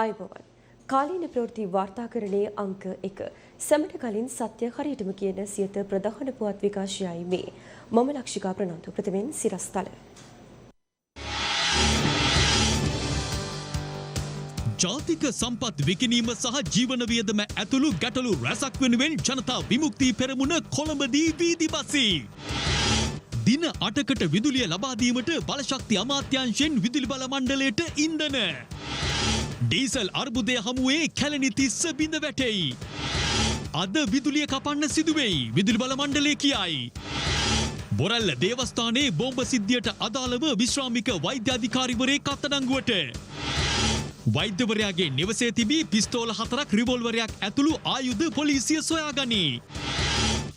ආයුබෝවන් කාලීන ප්‍රවෘත්ති වාර්තාකරණයේ අංක 1 සැමට කලින් සත්‍ය හරියටම කියන සියත ප්‍රධාන පුවත් විකාශයයි මේ මම ලක්ෂිකා ප්‍රනාන්දු ප්‍රථමයෙන් සිරස්තල ජාතික සම්පත් විකිණීම සහ ජීවන වියදම ඇතුළු ගැටලු රැසක් වෙනුවෙන් ජනතා විමුක්ති පෙරමුණ කොළඹදී වීදි බසී. දින 8කට විදුලිය ලබා දීමට බලශක්ති අමාත්‍යාංශයෙන් විදුලි බල මණ්ඩලයට ඉන්ධන. ඩීසල් අර්බුදය හමුවේ කැලණි තිස්ස බිඳ වැටෙයි. අද විදුලිය කපන්න සිදුවෙයි විදුලි බල මණ්ඩලය කියයි. බොරැල්ල දේවස්ථානයේ බෝම්බ සිද්ධියට අදාළව විශ්‍රාමික වෛද්‍ය අධිකාරිවරයෙක් අත්අඩංගුවට. වෛද්‍යවරයාගේ නිවසේ තිබී පිස්තෝල 4ක් රිවෝල්වරයක් ඇතුළු ආයුධ පොලිසිය සොයාගනී.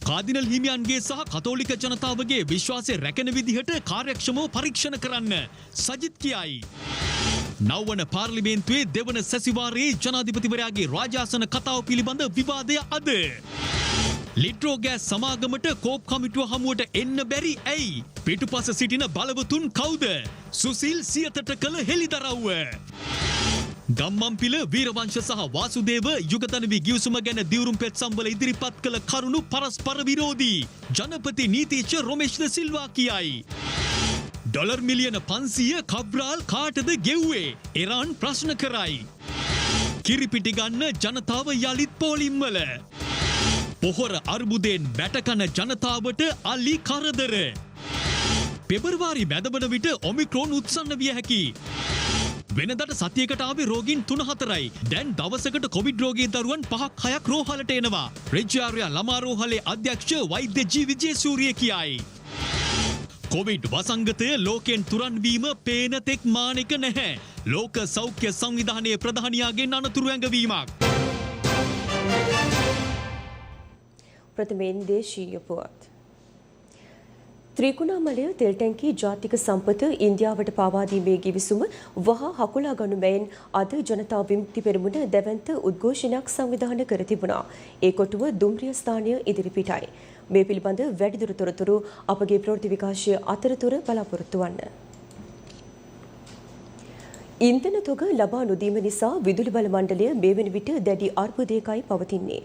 කාදිනල් හිමියන්ගේ සහ කතෝලික ජනතාවගේ විශ්වාසය රැකෙන විදිහට කාර්යක්ෂමව පරීක්ෂණ කරන්න සජිත් කියයි. නවවන පාර්ලිමේන්තුවේ දෙවන සැසිවාරයේ ජනාධිපතිවරයාගේ රාජාසන කතාව පිළිබඳ විවාදය අද. ලිට්‍රෝ ගෑස් සමාගමට කෝප් කමිටුව හමුවට එන්න බැරි ඇයි? පිටුපස සිටින බලවතුන් කවුද? සුසිල් සියතට කළ හෙළිදරව්ව. ගම්මන්පිල වීරවංශ සහ වාසුදේව යුගතනවි ගිවිසුම ගැන දිවුරුම් පෙත්සම්වල ඉදිරිපත් කළ කරුණු පරස්පර විරෝධී. ජනපති නීතිඥ රොමේෂ් ද සිල්වා කියයි. ඩොලර් මිලියන 500 කබ්‍රාල් කාටද ගෙව්වේ? ඉරාන් ප්‍රශ්න කරයි. කිරිපිටි ගන්න ජනතාව යලිත් පෝලිම්වල. පොහොර අර්බුදයෙන් බැටකන ජනතාවට අලි කරදර. පෙබරවාරි මැදවන විට ඔමික්‍රෝන් උත්සන්න විය හැකි. වෙනදට සතියකට ආවේ රෝගීන් 3-4යි. දැන් දවසකට කොවිඩ් රෝගී දරුවන් 5-6ක් රෝහලට එනවා. රෙජ්ජාර්යා ළමා රෝහලේ අධ්‍යක්ෂ වෛද්‍ය ජී විජේසූරිය කියයි. කොවිඩ් වසංගතය ලෝකෙන් තුරන් වීම පේන තෙක් මානෙක නැහැ. ලෝක සෞඛ්‍ය සංවිධානයේ ප්‍රධානියාගෙන් අනතුරු ඇඟවීමක්. ප්‍රථමයෙන් දේශීය පුවත්. ත්‍රිකුණාමලය තෙල් ටැංකි ජාතික සම්පත ඉන්දියාවට පාවා දීමේ ගිවිසුම වහා හකුලා ගනු බැවින් අද ජනතා විමුක්ති පෙරමුණ දැවැන්ත උද්ඝෝෂණයක් සංවිධානය කර තිබුණා. ඒ කොටුව දුම්රිය ස්ථානය ඉදිරිපිටයි. මේ පිළිබඳ වැඩිදුර තොරතුරු අපගේ ප්‍රවෘත්ති විකාශය අතරතුර බලාපොරොත්තු වන්න. ඉන්ධන තොග ලබා නොදීම නිසා විදුලි බල මණ්ඩලය මේ වන විට දැඩි අර්බුදයකයි පවතින්නේ.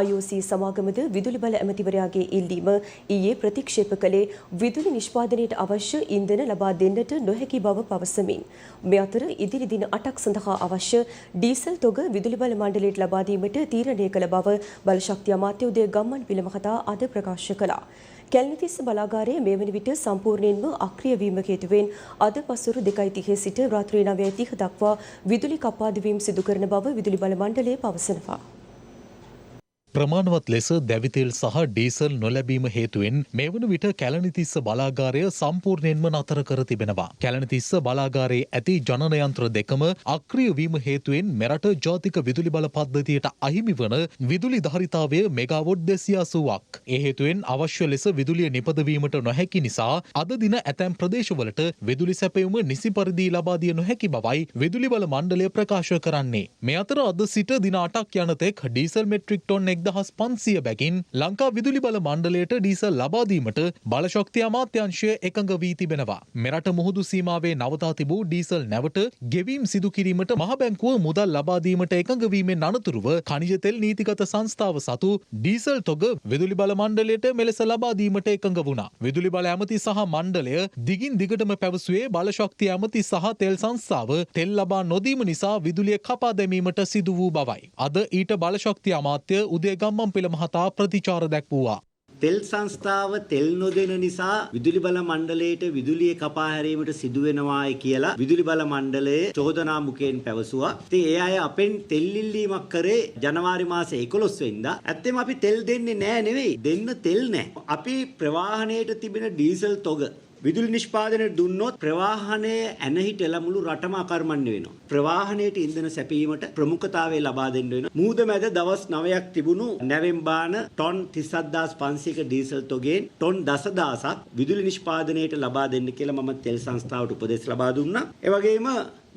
IOC සමාගමද විදුලි බල ඇමතිවරයාගේ ඉල්ලීම ඊයේ ප්‍රතික්ෂේප කළේ විදුලි නිෂ්පාදනයට අවශ්‍ය ඉන්ධන ලබා දෙන්නට නොහැකි බව පවසමින්. මේ අතර ඉදිරි දින 8ක් සඳහා අවශ්‍ය ඩීසල් තොග විදුලි බල මණ්ඩලයට ලබා දීමට තීරණය කළ බව බලශක්ති අමාත්‍ය උදය ගම්මන්පිල මහතා අද ප්‍රකාශ කළා. කැලණිතිස්ස බලාගාරයේ මේ වන විට සම්පූර්ණයෙන්ම අක්‍රිය වීම හේතුවෙන් අද පසුරු 2:30 සිට රාත්‍රී 9:30 දක්වා විදුලි කපාදවීම සිදු කරන බව විදුලි බල මණ්ඩලය පවසනවා. ප්‍රමාණවත් ලෙස දැවිතෙල් සහ ඩීසල් නොලැබීම හේතුවෙන් මේ වන විට කැලණිතිස්ස බලාගාරය සම්පූර්ණයෙන්ම නතර කර තිබෙනවා. කැලණිතිස්ස බලාගාරයේ ඇති ජනන යන්ත්‍ර දෙකම අක්‍රිය වීම හේතුවෙන් මෙරට ජාතික විදුලි බල පද්ධතියට අහිමි වන විදුලි ධාරිතාවය මෙගාවොට් 280ක්. ඒ හේතුවෙන් අවශ්‍ය ලෙස විදුලිය නිපදවීමට නොහැකි නිසා අද දින ඇතැම් ප්‍රදේශවලට විදුලි සැපයුම නිසි පරිදි ලබා දිය නොහැකි බවයි විදුලි බල මණ්ඩලය ප්‍රකාශ කරන්නේ. මේ අතර අද සිට දින 8ක් යනතෙක් ඩීසල් මෙට්‍රික් ටොන් 1500 බැගින් ලංකා විදුලි බල මණ්ඩලයට ඩීසල් ලබා දීමට බලශක්ති අමාත්‍යාංශය එකඟ වී තිබෙනවා. මෙරට මුහුදු සීමාවේ නවතා තිබූ ඩීසල් නැවට ගෙවීම් සිදු කිරීමට මහ බැංකුව මුදල් ලබා දීමට එකඟ වීමෙන් අනතුරුව ඛනිජ තෙල් නීතිගත සංස්ථාව සතු ඩීසල් තොග විදුලි බල මණ්ඩලයට මෙලෙස ලබා දීමට එකඟ වුණා. විදුලි බල ඇමති සහ මණ්ඩලය දිගින් දිගටම පැවසුවේ බලශක්ති ඇමති සහ තෙල් සංස්ථාව තෙල් ලබා නොදීම නිසා විදුලිය කපා දැමීමට සිදු වූ බවයි. අද ඊට බලශක්ති අමාත්‍ය උදය ගම්මන්පිල මහතා ප්‍රතිචාර දැක්වුවා. තෙල් සංස්ථාව තෙල් නොදෙන නිසා විදුලි බල මණ්ඩලයට විදුලිය කපා හැරීමට සිදු වෙනවායි කියලා විදුලි බල මණ්ඩලයේ චෝදනා මුඛයෙන් පැවසුවා. ඉතින් ඒ අය අපෙන් තෙල් ඉල්ලීමක් කරේ ජනවාරි මාසේ 11 වෙනිදා. ඇත්තෙම අපි තෙල් දෙන්නේ නෑ නෙවෙයි. දෙන්න තෙල් නෑ. අපි ප්‍රවාහණයට තිබෙන ඩීසල් තොග විදුලි නිෂ්පාදනයට දුන්නොත් ප්‍රවාහනයේ ඇනහිටලා මුළු රටම අකර්මණ්‍ය වෙනවා. ප්‍රවාහනයට ඉන්ධන සැපීමට ප්‍රමුඛතාවය ලබා දෙන්න වෙනවා. මූද මැද දවස් 9ක් තිබුණු නැවෙන් බාන ටොන් 37500ක ඩීසල් තොගෙන් ටොන් 10000ක් විදුලි නිෂ්පාදනයට ලබා දෙන්න කියලා මම තෙල් සංස්ථාවට උපදෙස් ලබා දුන්නා. ඒ වගේම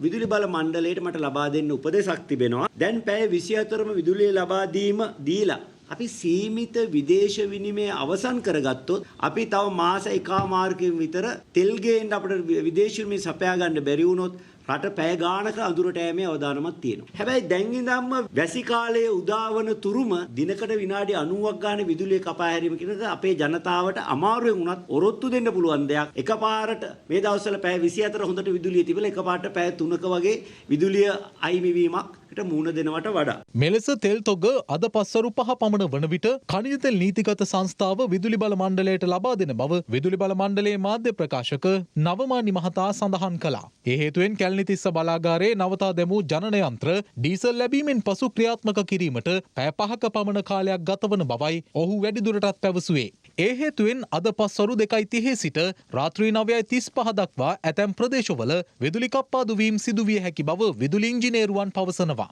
විදුලි බල මණ්ඩලයට මට ලබා දෙන්න උපදෙසක් තිබෙනවා. දැන් පැය 24ම විදුලිය ලබා දීලා අපි සීමිත විදේශ විනිමය අවසන් කරගත්තොත් අපි තව මාස එකමාරකින් විතර තෙල් ගේන්න අපිට විදේශ විනිමය සපයා ගන්න බැරි වුණොත් රට පැය ගානක අඳුරට යෑමේ අවදානමක් තියෙනවා. හැබැයි දැන් ඉඳන්ම වැසි කාලයේ උදාවන තුරුම දිනකට විනාඩි 90ක් ගානේ විදුලිය කපා හැරීම කියන එක අපේ ජනතාවට අමාරුවෙන් වුණත් ඔරොත්තු දෙන්න පුළුවන් දෙයක්. එකපාරට මේ දවස්වල පැය 24 හොඳට විදුලිය තිබිලා එකපාරට පැය 3ක වගේ විදුලිය අයිමි වීමක් මූණ දෙනවට වඩා. මෙලෙස තෙල් තොග අද පස්වරු 5 පමණ වන විට ඛනිජ තෙල් නීතිගත සංස්ථාව විදුලි බල මණ්ඩලයට ලබා දෙන බව විදුලි බල මණ්ඩලයේ මාධ්‍ය ප්‍රකාශක නවමානි මහතා සඳහන් කළා. ඒ හේතුවෙන් කැලණිතිස්ස බලාගාරයේ නවතා දැමූ ජනන යන්ත්‍ර ඩීසල් ලැබීමෙන් පසු ක්‍රියාත්මක කිරීමට පැය 5ක පමණ කාලයක් ගතවන බවයි ඔහු වැඩිදුරටත් පැවසුවේ. ඒ හේතුවෙන් අද පස්වරු 2:30 සිට රාත්‍රී 9:35 දක්වා ඇතැම් ප්‍රදේශවල විදුලි කප්පාදු වීම සිදු විය හැකි බව විදුලි ඉංජිනේරුවන් පවසනවා.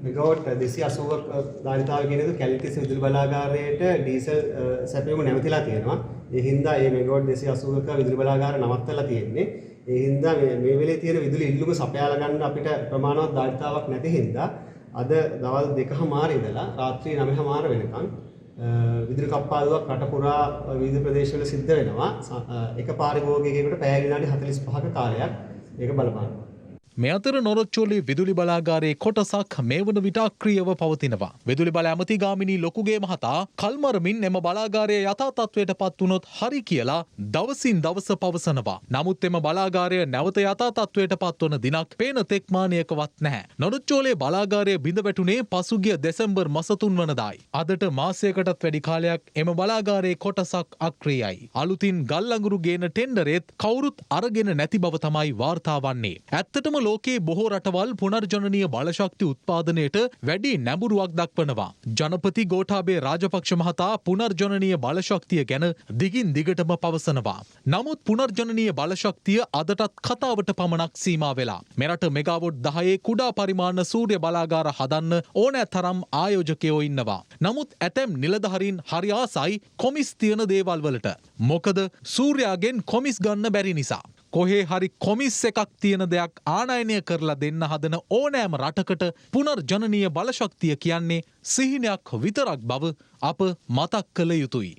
මෙගාවොට් 280ක ධාරිතාව කියන එක කැලණිතිස්ස විදුලි බලාගාරයට ඩීසල් සැපයීම නැවතිලා තියෙනවා. ඒ හින්දා මේ මෙගාවොට් 280ක විදුලි බලාගාර නවත්තලා තියෙන්නේ. ඒ හින්දා මේ වෙලේ තියෙන විදුලි ඉල්ලුම සපයාලා ගන්න අපිට ප්‍රමාණවත් ධාරිතාවක් නැති හින්දා අද දවල් 2:00 ඉඳලා රාත්‍රී 9:00 වෙනකන් විදුලි කප්පාදුවක් රට පුරා විවිධ ප්‍රදේශවල සිද්ධ වෙනවා. එක පාරිභෝගිකයෙකුට පැය විනාඩි 45ක කාලයක් ඒක බලපානවා. මේ අතර නොරොච්චෝලේ විදුලි බලාගාරයේ කොටසක් මේ වන විට අක්‍රියව පවතිනවා. විදුලි බල ඇමති ගාමිණී ලොකුගේ මහතා කල්මරමින් එම බලාගාරයේ යථා තත්ත්වයට පත් වුණොත් හරි කියලා දවසින් දවස පවසනවා. නමුත් එම බලාගාරය නැවත යථා තත්ත්වයට පත්වන දිනක් පේන තෙක්මානියකවත් නැහැ. නොරොච්චෝලේ බලාගාරය බිඳ වැටුනේ පසුගිය දෙසැම්බර් මාස 3 වනදායි. අදට මාසයකටත් වැඩි කාලයක් එම බලාගාරයේ කොටසක් අක්‍රියයි. අලුතින් ගල් අඟුරු ගේන ටෙන්ඩරෙත් කවුරුත් අරගෙන නැති බව තමයි වාර්තා වන්නේ. ඇත්තටම ලෝකයේ බොහෝ රටවල් පුනර්ජනනීය බලශක්ති උත්පාදනයට වැඩි නැඹුරුවක් දක්වනවා. ජනපති ගෝඨාභය රාජපක්ෂ මහතා පුනර්ජනනීය බලශක්තිය ගැන දිගින් දිගටම පවසනවා. නමුත් පුනර්ජනනීය බලශක්තිය අදටත් කතාවට පමණක් සීමා වෙලා. මෙරට මෙගාවොට් 10 කුඩා පරිමාණ සූර්ය බලාගාර හදන්න ඕනෑ තරම් ආයෝජකයෝ ඉන්නවා. නමුත් ඇතැම් නිලධාරීන් හරි ආසයි කොමිස් තියන දේවල් වලට. මොකද සූර්යාගෙන් කොමිස් ගන්න බැරි නිසා. කොහේ හරි කොමිස් එකක් තියෙන දෙයක් ආනයනය කරලා දෙන්න හදන ඕනෑම රටකට පුනර්ජනනීය බලශක්තිය කියන්නේ සිහිනයක් විතරක් බව අප මතක් කළ යුතුයි.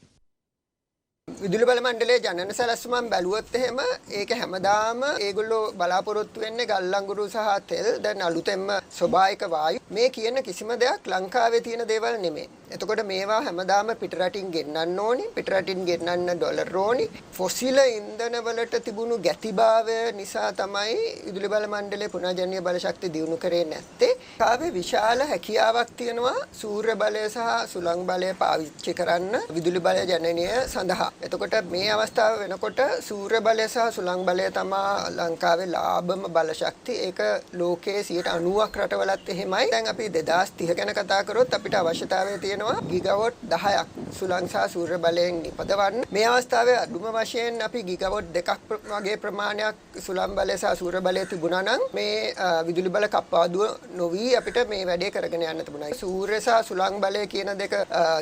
විදුලි බල මණ්ඩලයේ ජනන සැලැස්මක් බැලුවොත් එහෙම ඒක හැමදාම ඒගොල්ලෝ බලාපොරොත්තු වෙන්නේ ගල් අඟුරු සහ තෙල් දැන් අලුතෙන්ම ස්වභාවික වායු මේ කියන කිසිම දෙයක් ලංකාවේ තියෙන දේවල් නෙමෙයි. එතකොට මේවා හැමදාම පිටරටින් ගෙන්නන්න ඕනි. පිටරටින් ගෙන්නන්න ඩොලර් ඕනි. ෆොසිල ඉන්ධන වලට තිබුණු ගැතිභාවය නිසා තමයි විදුලි බල මණ්ඩලයේ පුනර්ජනනීය බලශක්තිය දියුණු කරේ නැත්තේ. කාවේ විශාල හැකියාවක් තියෙනවා සූර්ය බලය සහ සුළං බලය පාවිච්චි කරන්න විදුලි බල ජනනය සඳහා. එතකොට මේ අවස්ථාව වෙනකොට සූර්ය බලය සහ සුළං බලය තමයි ලංකාවේ ලාභම බලශක්තිය. ඒක ලෝකයේ 90%ක් රටවලත් එහෙමයි. දැන් අපි 2030 ගැන කතා කරොත් අපිට අවශ්‍යතාවය තියෙනවා ගිගාවොට් 10ක් සුළං සහ සූර්ය බලයෙන් නිපදවන්න. මේ අවස්ථාවේ අඩුම වශයෙන් අපි ගිගාවොට් 2ක් වගේ ප්‍රමාණයක් සුළං බලය සහ සූර්ය බලය තිබුණා නම් මේ විදුලි බල කප්පාදුව නොවි අපිට මේ වැඩේ කරගෙන යන්න තිබුණා. සූර්ය සහ සුළං බලය කියන දෙක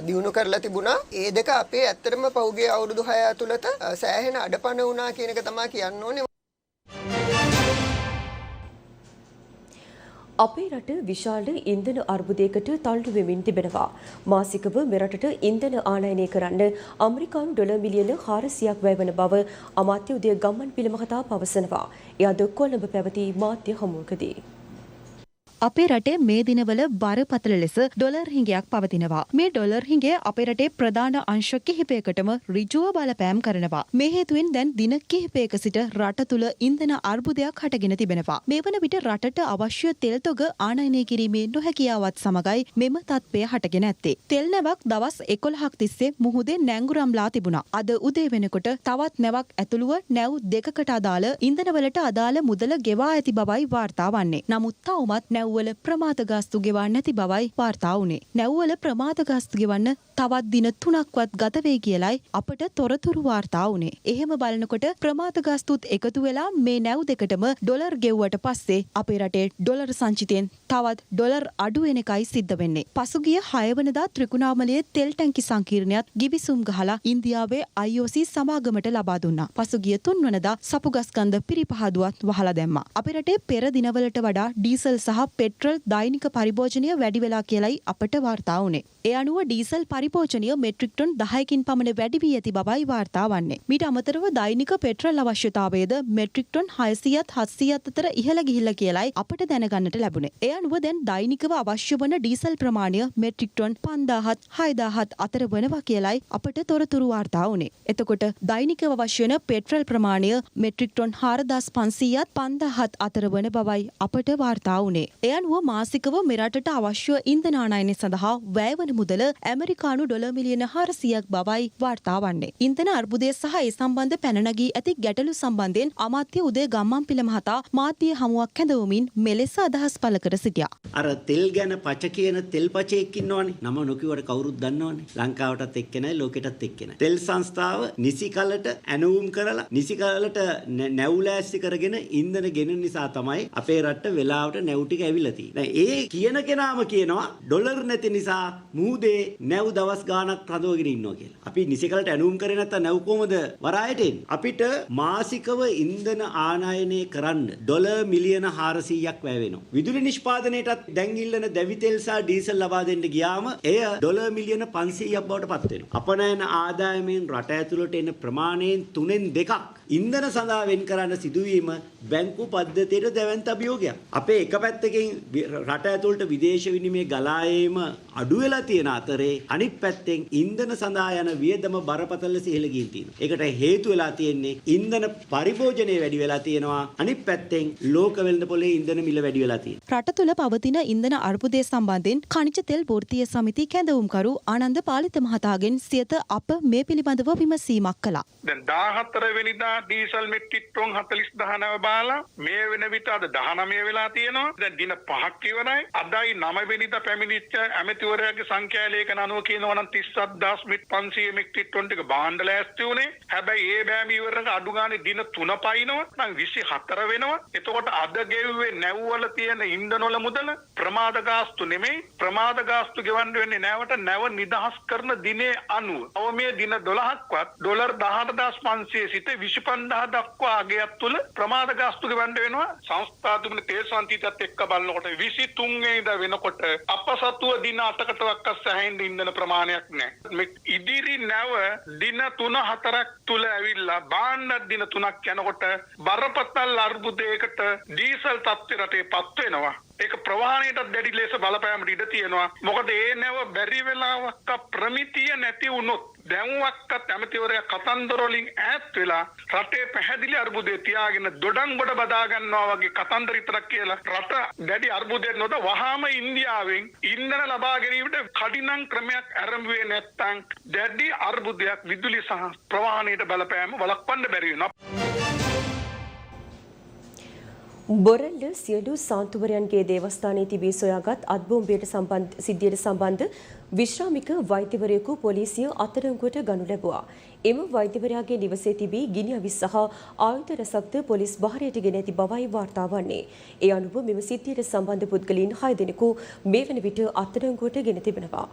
දියුණු කරලා තිබුණා. ඒ දෙක අපේ ඇත්තටම පහුගිය අවුරුදු 6 ඇතුළත සෑහෙන අඩපණ වුණා කියන එක තමයි කියන්න ඕනේ. අපේ රට විශාල ඉන්ධන අර්බුදයකට තල්ලු වෙමින් තිබෙනවා. මාසිකව මෙරටට ඉන්ධන ආනයනය කරන්න ඇමරිකානු ඩොලර් මිලියන 400ක් වැය වන බව අමාත්‍ය උදය ගම්මන්පිල මහතා පවසනවා. එය අද කොළඹ පැවති මාධ්‍ය හමුවකදී. අපේ රටේ මේ දිනවල බරපතල ලෙස ඩොලර් හිඟයක් පවතිනවා. මේ ඩොලර් හිඟය අපේ රටේ ප්‍රධාන අංශ කිහිපයකටම ඍජුව බලපෑම් කරනවා. මේ හේතුවෙන් දැන් දින කිහිපයක සිට රට තුල ඉන්ධන අර්බුදයක් හටගෙන තිබෙනවා. මේ වන විට රටට අවශ්‍ය තෙල් තොග ආනයනය කිරීමේ නොහැකියාවත් සමගයි මෙම තත්ත්වය හටගෙන ඇත්තේ. තෙල් නැවක් දවස් 11ක් තිස්සේ මුහුදේ නැංගුරම්ලා තිබුණා. අද උදේ වෙනකොට තවත් නැවක් ඇතුළුව නැව් දෙකකට අදාළ ඉන්ධනවලට අදාළ මුදල ගෙවා ඇති බවයි වාර්තා වන්නේ. නමුත් තවමත් නැව් නැව්වල ප්‍රමාද ගාස්තු ගෙවන්න නැති බවයි වාර්තා වුණේ. නැව්වල ප්‍රමාද ගාස්තු ගෙවන්න තවත් දින 3ක්වත් ගත වෙයි කියලයි අපට තොරතුරු වාර්තා වුණේ. එහෙම බලනකොට ප්‍රමාද ගාස්තුත් එකතු වෙලා මේ නැව් දෙකටම ඩොලර් ගෙව්වට පස්සේ අපේ රටේ ඩොලර් සංචිතයෙන් තවත් ඩොලර් අඩු වෙන එකයි සිද්ධ වෙන්නේ. පසුගිය 6 වෙනිදා ත්‍රිකුණාමලයේ තෙල් ටැංකි සංකීර්ණයත් ගිවිසුම් ගහලා ඉන්දියාවේ IOC සමාගමට ලබා දුන්නා. පසුගිය 3 වෙනිදා සපුගස්කන්ධ පිරිපහදුවත් වහලා දැම්මා. අපේ රටේ පෙර දිනවලට වඩා ඩීසල් සහ පෙට්‍රල් දෛනික පරිභෝජනය වැඩි වෙලා කියලයි අපට වාර්තා වුණේ. ඒ අනුව ඩීසල් පරිභෝජනය මෙට්‍රික් ටන් 10කින් පමණ වැඩි වී ඇති බවයි වාර්තා වන්නේ. මීට අමතරව දෛනික පෙට්‍රල් අවශ්‍යතාවයද මෙට්‍රික් ටන් 600ත් 700ත් අතර ඉහළ ගිහිල්ලා කියලයි අපට දැනගන්නට ලැබුණේ. ඒ අනුව දැන් දෛනිකව අවශ්‍ය වන ඩීසල් ප්‍රමාණය මෙට්‍රික් ටන් 5000ත් 6000ත් අතර වෙනවා කියලයි අපට තොරතුරු වාර්තා වුණේ. එතකොට දෛනිකව අවශ්‍ය වන පෙට්‍රල් ප්‍රමාණය මෙට්‍රික් ටන් 4500ත් 5000ත් අතර වන බවයි අපට වාර්තා වුණේ. ඒ අනුව මාසිකව මෙරටට අවශ්‍ය ඉන්ධන ආනයනය සඳහා වැය වන මුදල ඇමරිකානු ඩොලර් මිලියන 400ක් බවයි වාර්තා වන්නේ. ඉන්ධන අර්බුදය සහ ඒ සම්බන්ධ පැන නගී ඇති ගැටලු සම්බන්ධයෙන් අමාත්‍ය උදය ගම්මන්පිල මහතා මාධ්‍ය හමුවක් කැඳවමින් මෙලෙස අදහස් පළ කර සිටියා. අර තෙල් ගැන පච කියන තෙල් පචෙක් ඉන්නවනේ. නම නොකියවට කවුරුත් දන්නවනේ. ලංකාවටත් එක්කෙනයි ලෝකෙටත් එක්කෙනයි. තෙල් සංස්ථාව නිසි කලට ඇනවුම් කරලා නිසි කලට නැවුලෑස්ති කරගෙන ඉන්ධන ගෙනන නිසා තමයි අපේ රටට වෙලාවට නැව් ටික ඇවිල්ලා තියෙන්නේ. ඒ කියන කෙනාම කියනවා ඩොලර් නැති නිසා මුහුදේ නැව් දවස් ගාණක් රඳවගෙන ඉන්නවා කියලා. අපි නිසිකලට ඇනුම් කරේ නැත්නම් නැව් කොහමද වරායට එන්නේ? අපිට මාසිකව ඉන්ධන ආනයනය කරන්න ඩොලර් මිලියන 400ක් වැය වෙනවා. විදුලි නිෂ්පාදනයටත් දැන් ඉල්ලන දැවි තෙල් සහ ඩීසල් ලබා දෙන්න ගියාම එය ඩොලර් මිලියන 500ක් බවට පත් වෙනවා. අපනයන ආදායමෙන් රට ඇතුළට එන ප්‍රමාණයෙන් 3/2ක් ඉන්ධන සඳහා වෙන් කරන්න සිදුවීම බැංකු පද්ධතියට දැවැන්ත අභියෝගයක්. අපේ එක පැත්තකින් රට ඇතුළට විදේශ විනිමය ගලා ඒම අඩු වෙලා තියෙන අතරේ අනිත් පැත්තෙන් ඉන්ධන සඳහා යන වියදම බරපතල ලෙස ඉහළ ගිහින් තියෙනවා. ඒකට හේතු වෙලා තියෙන්නේ ඉන්ධන පරිභෝජනය වැඩි වෙලා තියෙනවා. අනිත් පැත්තෙන් ලෝක වෙළඳ පොලේ ඉන්ධන මිල වැඩි වෙලා තියෙනවා. රට තුළ පවතින ඉන්ධන අර්බුදය සම්බන්ධයෙන් khනිජ තෙල් වෘත්තීය සමිති කැඳවුම්කරු ආනන්ද පාලිත මහතාගෙන් සියත අප මේ පිළිබඳව විමසීමක් කළා. දැන් 14 වෙනිදා ඩීසල් මෙට්‍රික් टन 40,19 බාලා මේ වෙන විට අද 19 වෙලා තියෙනවා. දැන් දින 5ක් ඉවරයි. අදයි 9 වෙනිදා පැමිණිච්ච ඇමතිවරයාගේ සංඛ්‍යා ලේඛන අනුව කියනවා නම් 37,500 මෙට්‍රික් ටන් ටික බාණ්ඩ ලෑස්ති වුණේ. හැබැයි ඒ බෑම ඉවරක අඩු ගානේ දින 3 පයින්නවා. නම් 24 වෙනවා. එතකොට අද ගෙව්වේ නැව්වල තියෙන ඉන්ධන වල මුදල ප්‍රමාද ගාස්තු නෙමෙයි. ප්‍රමාද ගාස්තු ගෙවන්න වෙන්නේ නැවට නැව නිදහස් කරන දිනේ අනුව. ඔව් මේ දින 12ක්වත් ඩොලර් 18,500 සිට 25,000 දක්වා අගයක් තුල ප්‍රමාද ගාස්තු ගෙවන්න වෙනවා. සංස්ථාතුමනේ තේ සංචිතයත් එක්ක බලනකොට 23 වෙනිදා වෙනකොට අපසතුව දින 8කටවත් සැහැින් ඉන්ධන ප්‍රමාණයක් නැහැ. මේ ඉදිරි නැව දින 3-4ක් තුල ඇවිල්ලා බාණ්ඩ දින 3ක් යනකොට බරපතල අර්බුදයකට ඩීසල් තත්ත්වයට රටේපත් වෙනවා. ඒක ප්‍රවාහණයට දැඩි ලෙස බලපෑමට ඉඩ තියෙනවා. මොකද ඒ නැව බැරි වෙලාවක ප්‍රමිතිය නැති වුණොත් දැන්වත් ඇමතිවරයා කතන්දර වලින් ඈත් වෙලා රටේ පැහැදිලි අර්බුදේ තියාගෙන දොඩම් ගොඩ බදා ගන්නවා වගේ කතන්දර විතරක් කියලා රට දැඩි අර්බුදයක් නොද වහාම ඉන්දියාවෙන් ඉන්ධන ලබා ගැනීමට කඩිනම් ක්‍රමයක් ආරම්භුවේ නැත්නම් දැඩි අර්බුදයක් විදුලි සහ ප්‍රවාහණයට බලපෑම වළක්වන්න බැරි වෙනවා. බොරැල්ල සියලු සාන්තුවරයන්ගේ දේවස්ථානයේ තිබී සොයාගත් අත්බෝම්බයට සිද්ධියට සම්බන්ධ විශ්‍රාමික වෛද්‍යවරයෙකු පොලිසිය අත්අඩංගුවට ගනු ලැබුවා. එම වෛද්‍යවරයාගේ නිවසේ තිබී ගිනි අවිස් සහ ආයුධ රැසක්ද පොලිස් භාරයට ගෙන ඇති බවයි වාර්තා වන්නේ. ඒ අනුව මෙම සිද්ධියට සම්බන්ධ පුද්ගලයන් 6 දෙනෙකු මේ වන විට අත්අඩංගුවට ගෙන තිබෙනවා.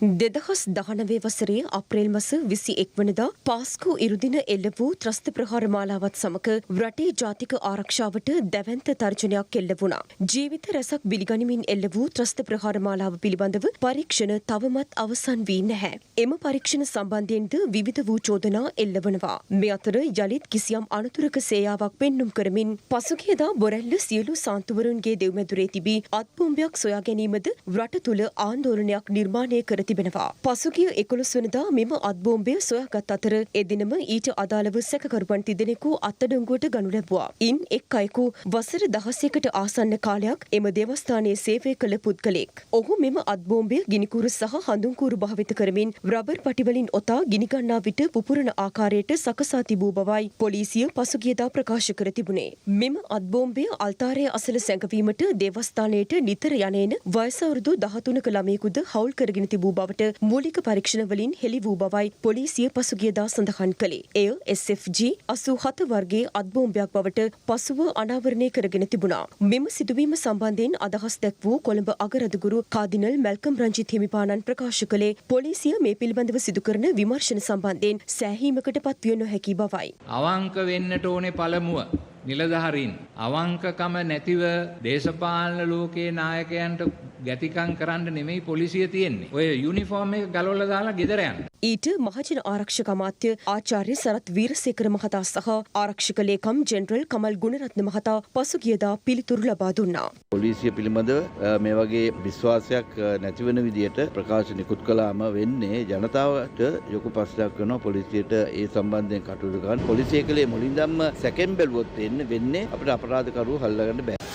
2019 වසරේ අප්‍රේල් මාස 21 වනදා පාස්කු ඉරුදින එල්ල වූ ත්‍රස්ත ප්‍රහාර මාලාවත් සමග රටේ ජාතික ආරක්ෂාවට දැවැන්ත තර්ජනයක් එල්ල වුණා. ජීවිත රැසක් බිලිගනිමින් එල්ල වූ ත්‍රස්ත ප්‍රහාර මාලාව පිළිබඳව පරීක්ෂණ තවමත් අවසන් වී නැහැ. එම පරීක්ෂණ සම්බන්ධයෙන්ද විවිධ වූ චෝදනා එල්ල වනවා. මේ අතර යලිත් කිසියම් අනතුරක සේයාවක් පෙන්නුම් කරමින් පසුගියදා බොරැල්ල සියලු සාන්තුවරුන්ගේ දෙව්මැදුරේ තිබී අත්බෝම්බයක් සොයා ගැනීමද රට තුළ ආන්දෝලනයක් නිර්මාණය කර තිබෙනවා. පසුගිය 11 වෙනිදා මෙම අත්බෝම්බය සොයාගත් අතර එදිනම ඊට අදාළව සැකකරුවන් තිදෙනෙකු අත්අඩංගුවට ගනු ලැබුවා. ඉන් එක් අයෙකු වසර 16කට ආසන්න කාලයක් එම දේවස්ථානයේ සේවය කළ පුද්ගලයෙක්. ඔහු මෙම අත්බෝම්බය ගිනිකූරු සහ හඳුන්කූරු භාවිත කරමින් රබර් පටිවලින් ඔතා ගිනිගන්නා විට පුපුරන ආකාරයට සකසා තිබූ බවයි පොලිසිය පසුගියදා ප්‍රකාශ කර තිබුණේ. මෙම අත්බෝම්බය අල්තාරය අසල සැඟවීමට දේවස්ථානයට නිතර යන්නේන වයස අවුරුදු 13ක ළමයෙකුද හවුල් කරගෙන තිබූ බවට මූලික පරීක්ෂණ වලින් හෙළි වූ බවයි පොලිසිය පසුගියදා සඳහන් කළේ. එය SFG 87 වර්ගයේ අත්බෝම්බයක් බවට පසුව අනාවරණය කරගෙන තිබුණා. මෙම සිදුවීම සම්බන්ධයෙන් අදහස් දැක් වූ කොළඹ අගරදුගුරු කාදිනල් මැල්කම් රංජිත් හිමිපාණන් ප්‍රකාශ කළේ පොලිසිය මේ පිළිබඳව සිදු කරන විමර්ශන සම්බන්ධයෙන් සෑහීමකට පත්විය නොහැකි බවයි. අවංක වෙන්නට ඕනේ පළමුව නිලධාරීන් අවංකකම නැතිව දේශපාලන ලෝකයේ නායකයන්ට ගැතිකම් කරන්න නෙමෙයි පොලිසිය තියෙන්නේ. ඔය යුනිෆෝම් එක ගලවලා දාලා ගෙදර යන්න. ඊට මහජන ආරක්ෂක අමාත්‍ය ආචාර්ය සරත් වීරසේකර මහතා සහ ආරක්ෂක ලේකම් ජෙනරල් කමල් ගුණරත්න මහතා පසුගියදා පිළිතුරු ලබා දුන්නා. පොලිසිය පිළිබඳව මේ වගේ විශ්වාසයක් නැතිවන විදියට ප්‍රකාශ නිකුත් කළාම වෙන්නේ ජනතාවට යොකු ප්‍රශ්නයක් කරනවා පොලිසියට ඒ සම්බන්ධයෙන් කටයුතු කරන්න. පොලිසිය කලේ මුලින්දම්ම සැකෙන් බැලුවොත් වෙන්නේ අපිට අපරාධකරුවෝ හල්ලගන්න බෑ.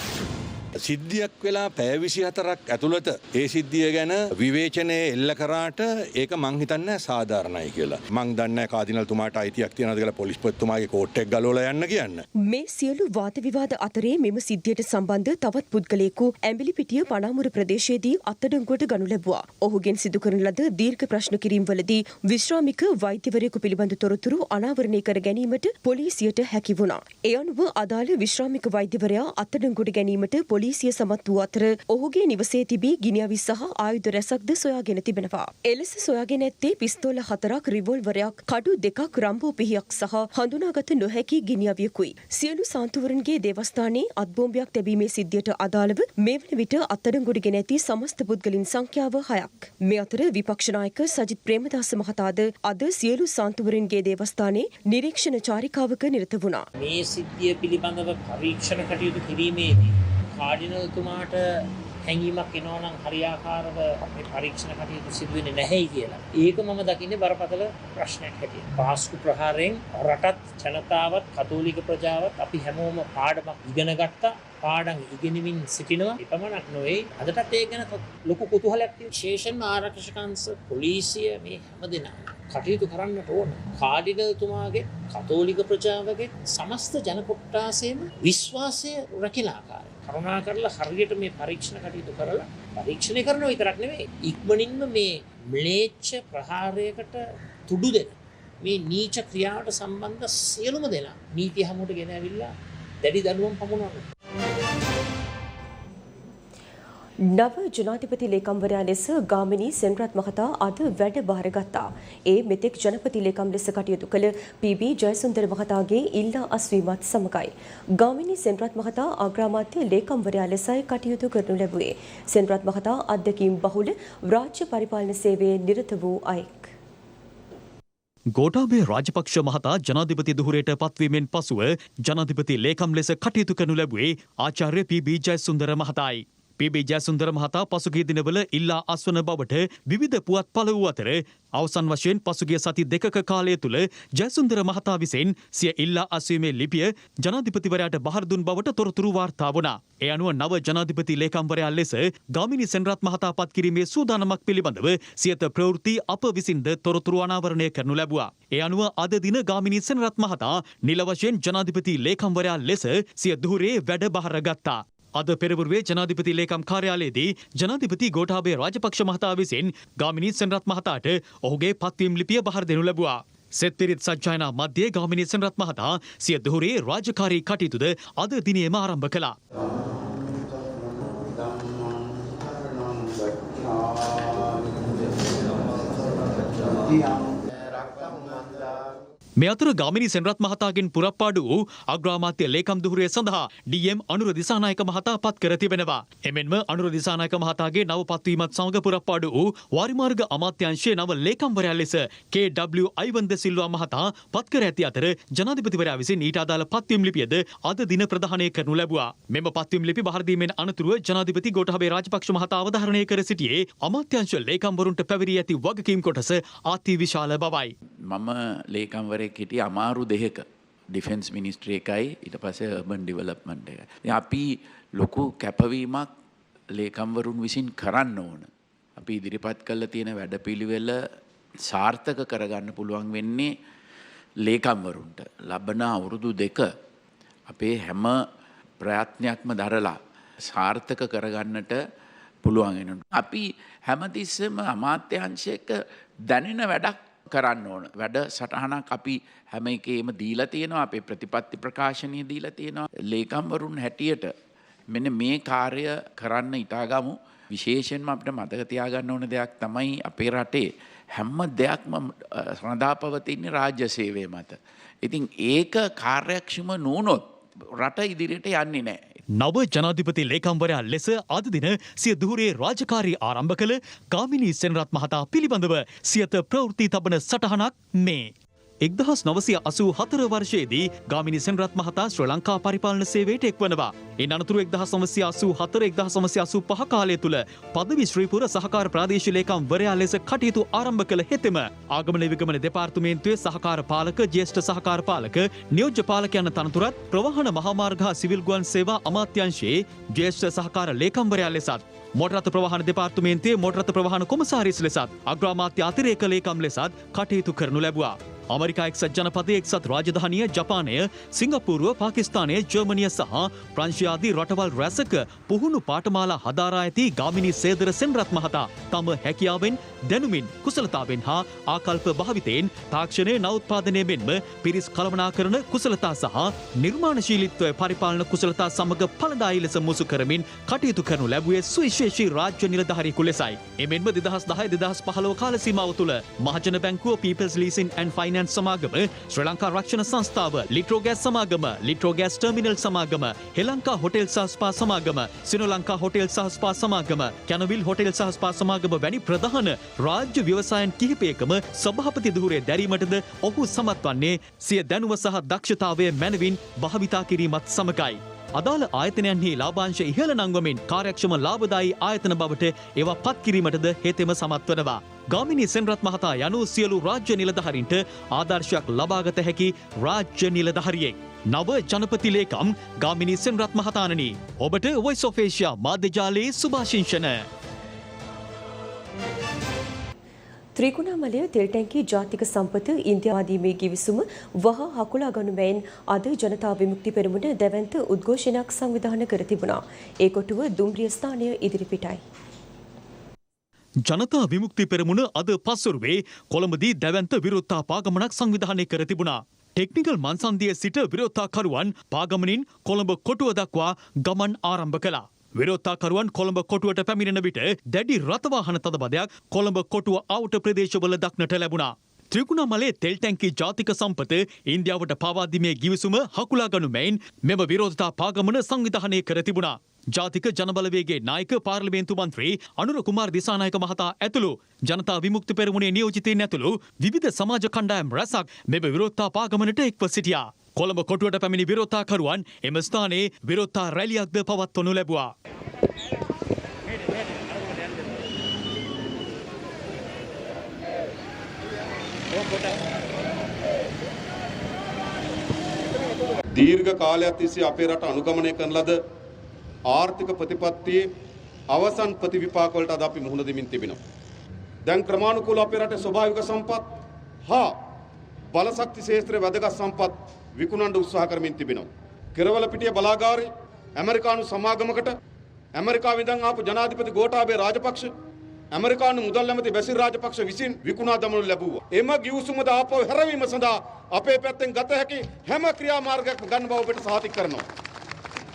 සිද්ධියක් වෙලා පැය 24ක් ඇතුළත ඒ සිද්ධිය ගැන විවේචනය එල්ල කරාට ඒක මං හිතන්නේ සාධාරණයි කියලා. මං දන්නේ කාදිනල්තුමාට අයිතියක් තියනවද කියලා පොලිස්පතිතුමාගේ කෝට් එක ගලවලා යන්න කියන්න. මේ සියලු වාද විවාද අතරේ මෙම සිද්ධියට සම්බන්ධ තවත් පුද්ගලයෙකු ඇඹිලිපිටිය පනාමුර ප්‍රදේශයේදී අත්අඩංගුවට ගනු ලැබුවා. ඔහුගෙන් සිදු කරන ලද දීර්ඝ ප්‍රශ්න කිරීම්වලදී විශ්‍රාමික වෛද්‍යවරයෙකු පිළිබඳ තොරතුරු අනාවරණය කර ගැනීමට පොලිසියට හැකි වුණා. ඒ අනුව අදාළ විශ්‍රාමික වෛද්‍යවරයා අත්අඩංගුවට ගැනීමට පොලිසිය සමත් වූ අතර ඔහුගේ නිවසේ තිබී ගිනි සහ ආයුධ රැසක්ද සොයාගෙන තිබෙනවා. එලෙස සොයාගෙන ඇත්තේ පිස්තෝල 4ක්, රිවෝල්වරයක්, කඩු 2ක්, රම්බෝ පිහියක් සහ හඳුනාගත නොහැකි ගිනි අවියකුයි. සියලු සාන්තුවරුන්ගේ දේවස්ථානයේ අත්බෝම්බයක් තැබීමේ සිද්ධියට අදාළව මේ වන විට අත්අඩංගුවට ගෙන ඇති සමස්ත පුද්ගලින් සංඛ්‍යාව 6ක්. මේ අතර විපක්ෂ නායක සජිත් ප්‍රේමදාස මහතාද අද සියලු සාන්තුවරුන්ගේ දේවස්ථානයේ නිරීක්ෂණ චාරිකාවක නිරත වුණා. මේ සිද්ධිය පිළිබඳව පරීක්ෂණ කටයුතු කිරීමේදී කාඩිනල්තුමාට හැඟීමක් එනවා නම් හරියාකාරව මේ පරීක්ෂණ කටයුතු සිදු වෙන්නේ නැහැයි කියලා. ඒක මම දකින්නේ බරපතල ප්‍රශ්නයක් හැටියට. පාස්කු ප්‍රහාරයෙන් රටත් ජනතාවත් කතෝලික ප්‍රජාවත් අපි හැමෝම පාඩමක් ඉගෙන ගත්තා. පාඩම් ඉගෙනමින් සිටිනවා. එපමණක් නොවේ. අදටත් ඒක ගැන ලොකු කුතුහලයක් තියෙනවා. විශේෂයෙන්ම ආරක්ෂකංශ පොලිසිය මේ හැමදෙනා කටයුතු කරන්නට ඕන. කාඩිනල්තුමාගේ කතෝලික ප්‍රජාවගේ සමස්ත ජන කොට්ටාසයේම විශ්වාසය රැකින ආකාරය. කරුණා කරලා හරියට මේ පරීක්ෂණ කටයුතු කරලා පරීක්ෂණය කරනවා විතරක් නෙවෙයි ඉක්මනින්ම මේ ම්ලේච්ඡ ප්‍රහාරයකට තුඩු දෙන මේ නීච ක්‍රියාවට සම්බන්ධ සියලුම දෙනා නීතිය හමුවට ගෙන ඇවිල්ලා දැඩි දඬුවම් පමුණවනවා. නව ජනාධිපති ලේකම්වරයා ලෙස ගාමිණී සෙනරත් මහතා අද වැඩ බාරගත්තා. ඒ මෙතෙක් ජනපති ලේකම් ලෙස කටයුතු කළ පී.බී. ජයසුන්දර මහතාගේ ඉල්ලා අස්වීමත් සමගයි. ගාමිණී සෙනරත් මහතා අග්‍රාමාත්‍ය ලේකම්වරයා ලෙසයි කටයුතු කරනු ලැබුවේ. සෙනරත් මහතා අත්දැකීම් බහුල රාජ්‍ය පරිපාලන සේවයේ නිරත වූ අයෙක්. ගෝඨාභය රාජපක්ෂ මහතා ජනාධිපති දුහුරේට පත්වීමෙන් පසුව ජනාධිපති ලේකම් ලෙස කටයුතු කරනු ලැබුවේ ආචාර්ය පී.බී. ජයසුන්දර මහතායි. පී.බී. ජයසුන්දර මහතා පසුගිය දිනවල ඉල්ලා අස්වන බවට විවිධ පුවත් පළ වූ අතර අවසන් වශයෙන් පසුගිය සති දෙකක කාලය තුළ ජයසුන්දර මහතා විසින් සිය ඉල්ලා අස්වීමේ ලිපිය ජනාධිපතිවරයාට බහර දුන් බවට තොරතුරු වාර්තා වුණා. ඒ අනුව නව ජනාධිපති ලේකම්වරයා ලෙස ගාමිණී සෙනරත් මහතා පත් කිරීමේ සූදානමක් පිළිබඳව සියත ප්‍රවෘත්ති අප විසින්ද තොරතුරු අනාවරණය කරනු ලැබුවා. ඒ අනුව අද දින ගාමිණී සෙනරත් මහතා නිල වශයෙන් ජනාධිපති ලේකම්වරයා ලෙස සිය දුහුරේ වැඩ බහරගත්තා. අද පෙරවරුවේ ජනාධිපති ලේකම් කාර්යාලයේදී ජනාධිපති ගෝඨාභය රාජපක්ෂ මහතා විසින් ගාමිණී සෙනරත් මහතාට ඔහුගේ පත්වීම් ලිපිය බහර දෙනු ලැබුවා. සෙත්පිරිත් සජ්ජායනා මධ්‍යයේ ගාමිණී සෙනරත් මහතා සිය දුහුරේ රාජකාරී කටයුතුද අද දිනේම ආරම්භ කළා. මේ අතර ගාමිණී සෙනරත් මහතාගෙන් පුරප්පාඩු වූ අග්‍රාමාත්‍ය ලේකම් දුහුරිය සඳහා ඩී.එම්. අනුර දිසානායක මහතා පත් කර තිබෙනවා. එමෙන්ම අනුර දිසානායක මහතාගේ නව පත්වීමත් සමග පුරප්පාඩු වූ වාරිමාර්ග අමාත්‍යාංශයේ නව ලේකම්වරයා ලෙස KW අයිවන් ද සිල්වා මහතා පත් කර ඇති අතර ජනාධිපතිවරයා විසින් ඊට අදාළ පත්වීම් ලිපියද අද දින ප්‍රදානය කරනු ලැබුවා. මෙම පත්වීම් ලිපි බහර දීමෙන් අනතුරුව ජනාධිපති ගෝඨාභය රාජපක්ෂ මහතා අවධාරණය කර සිටියේ අමාත්‍යාංශ ලේකම්වරුන්ට පැවරී ඇති වගකීම් කොටස අති විශාල බවයි. මම ලේකම්වරයෙක් හිටියේ අමාරු දෙකක. ඩිෆෙන්ස් මිනිස්ට්‍රි එකයි ඊට පස්සේ අර්බන් ඩෙවලොප්මන්ට් එක. ඉතින් අපි ලොකු කැපවීමක් ලේකම්වරුන් විසින් කරන්න ඕන. අපි ඉදිරිපත් කළ තියෙන වැඩපිළිවෙල සාර්ථක කරගන්න පුළුවන් වෙන්නේ ලේකම්වරුන්ට. ලබන අවුරුදු 2 අපේ හැම ප්‍රයත්නයක්ම දරලා සාර්ථක කරගන්නට පුළුවන් වෙනවා. අපි හැමතිස්සෙම අමාත්‍යාංශයක දැනෙන වැඩක් කරන්න ඕන. වැඩ සටහනක් අපි හැම එකේම දීලා තියෙනවා. අපේ ප්‍රතිපත්ති ප්‍රකාශනය දීලා තියෙනවා. ලේකම්වරුන් හැටියට මෙන්න මේ කාර්ය කරන්න ඉතාගමු. විශේෂයෙන්ම අපිට මතක තියාගන්න ඕන දෙයක් තමයි අපේ රටේ හැම දෙයක්ම රඳා පවතින්නේ රාජ්‍ය සේවය මත. ඉතින් ඒක කාර්යක්ෂම නොවුනොත් රට ඉදිරියට යන්නේ නැහැ. නව ජනාධිපති ලේකම්වරයා ලෙස අද දින සිය දුහුරේ රාජකාරී ආරම්භ කළ ගාමිණී සෙනරත් මහතා පිළිබඳව සියත ප්‍රවෘත්ති තබන සටහනක් මේ. 1984 වර්ෂයේදී ගාමිණී සෙනරත් මහතා ශ්‍රී ලංකා පරිපාලන සේවයට එක්වනවා. ඉන් අනතුරු 1984-1985 කාලය තුල පදවි ශ්‍රීපුර සහකාර ප්‍රාදේශීය ලේකම්වරයා ලෙස කටයුතු ආරම්භ කළ හෙතෙම ආගමන විගමන දෙපාර්තමේන්තුවේ සහකාර පාලක, ජ්‍යෙෂ්ඨ සහකාර පාලක, නියෝජ්‍ය පාලක යන තනතුරත් ප්‍රවාහන මහා මාර්ග හා සිවිල් ගුවන් සේවා අමාත්‍යාංශයේ ජ්‍යෙෂ්ඨ සහකාර ලේකම්වරයා ලෙසත් මෝටර් රථ ප්‍රවාහන දෙපාර්තමේන්තුවේ මෝටර් රථ ප්‍රවාහන කොමසාරිස් ලෙසත් අග්‍රාමාත්‍ය අතිරේක ලේකම් ලෙසත් කටයුතු කරනු ලැබුවා. අමරිකා එක්සත් ජනපදයේ එක්සත් රාජධානිය ජපානය, සිංගප්පූරුව, පාකිස්තානය, ජර්මනිය සහ ප්‍රංශය ආදී රටවල් රැසක පුහුණු පාඨමාලා හදාරා ඇති ගාමිණී සේදර සෙනරත් මහතා තම හැකියාවෙන්, දැනුමින්, කුසලතාවෙන් හා ආකල්ප භාවිතයෙන් තාක්ෂණයේ නවෝත්පාදනය මෙන්ම පිරිස් කළමනාකරන කුසලතා සහ නිර්මාණශීලීත්වය පරිපාලන කුසලතා සමග ඵලදායී ලෙස මුසු කරමින් කටයුතු කරනු ලැබුවේ සුවිශේෂී රාජ්‍ය නිලධාරියෙකු ලෙසයි. එමෙන්ම 2010-2015 කාල සීමාව තුළ මහජන බැංකුව, පීපල්ස් ලීසින් ඇන්ඩ් ෆයිනාන්ස් සමාගම, ශ්‍රී ලංකා රක්ෂණ සංස්ථාව, ලිට්‍රෝගෑස් සමාගම, ලිට්‍රෝගෑස් ටර්මිනල් සමාගම, හෙ ලංකා හොටෙල් සහ ස්පා සමාගම, සිනෝ ලංකා හොටෙල් සහ ස්පා සමාගම, කැනවිල් හොටෙල් සහ ස්පා සමාගම වැනි ප්‍රධාන රාජ්‍ය ව්‍යවසායන් කිහිපයකම සභාපති ධුරය දැරීමටද ඔහු සමත් වන්නේ සිය දැනුම සහ දක්ෂතාවය මැනවින් භාවිතා කිරීමත් සමගයි. අදාළ ආයතනයන්හි ලාභාංශ ඉහළ නංවමින් කාර්යක්ෂම ලාභදායී ආයතන බවට ඒවා පත් කිරීමටද හේතෙම සමත් වනවා. ගාමිණී සෙනරත් මහතා යනු සියලු රාජ්‍ය නිලධාරීන්ට ආදර්ශයක් ලබාගත හැකි රාජ්‍ය නිලධාරියෙක්. නව ජනපති ලේකම් ගාමිණී සෙනරත් මහතාණනි, ඔබට වොයිස් ඔෆ් ඒෂියා මාධ්‍ය ජාලයේ සුභාශිංසන. ත්‍රිකුණාමලය තෙල් ටැංකි ජාතික සම්පත ඉන්දියාදීමේ ගිවිසුම වහා හකුලා ගනු මැයින් අද ජනතා විමුක්ති පෙරමුණ දැවැන්ත උද්ඝෝෂණයක් සංවිධානය කර තිබුණා. ඒ කොටුව දුම්රිය ස්ථානය ඉදිරිපිටයි. ජනතා විමුක්ති පෙරමුණ අද පස්වරුවේ කොළඹදී දැවැන්ත විරෝධතා පාගමනක් සංවිධානය කර තිබුණා. ටෙක්නිකල් මන්සන්දියේ සිට විරෝධතාකරුවන් පාගමනින් කොළඹ කොටුව දක්වා ගමන් ආරම්භ කළා. විරෝධතාකරුවන් කොළඹ කොටුවට පැමිණෙන විට දැඩි රථවාහන තදබදයක් කොළඹ කොටුව අවට ප්‍රදේශවල දක්නට ලැබුණා. ත්‍රිකුණාමලේ තෙල් ටැංකි ජාතික සම්පත ඉන්දියාවට පවාදීමේ ගිවිසුම හකුලා ගනු මැයින් මෙම විරෝධතා පාගමන සංවිධානය කර තිබුණා. ජාතික ජනබලවේගේ නායක පාර්ලිමේන්තු මන්ත්‍රී අනුර කුමාර දිසානායක මහතා ඇතුළු ජනතා විමුක්ති පෙරමුණේ නියෝජිතයින් ඇතුළු විවිධ සමාජ කණ්ඩායම් රැසක් මෙම විරෝධතා පාගමනට එක්ව සිටියා. කොළඹ කොටුවට පැමිණි විරෝධතාකරුවන් එම ස්ථානයේ විරෝධතා රැලියක්ද පවත්වනු ලැබුවා. දීර්ඝ කාලයක් තිස්සේ අපේ රට අනුගමනය කරන ලද ආර්ථික ප්‍රතිපත්තියේ අවසන් ප්‍රතිවිපාක වලට අද අපි මුහුණ දෙමින් තිබෙනවා. දැන් ක්‍රමානුකූලව අපේ රටේ ස්වභාවික සම්පත් හා බලශක්ති ක්ෂේත්‍රයේ වැදගත් සම්පත් විකුණන්න උත්සාහ කරමින් තිබෙනවා. කෙරවල පිටිය බලාගාරේ ඇමරිකානු සමාගමකට ඇමරිකාවෙන් ඉඳන් ආපු ජනාධිපති ගෝඨාභය රාජපක්ෂ ඇමරිකානු මුදල් ඇමති බැසිල් රාජපක්ෂ විසින් විකුණා දමනු ලැබුවා. එම ගිවිසුමද ආපහු හැරවීම සඳහා අපේ පැත්තෙන් ගත හැකි හැම ක්‍රියාමාර්ගයක්ම ගන්න බව ඔබට සහතික කරනවා.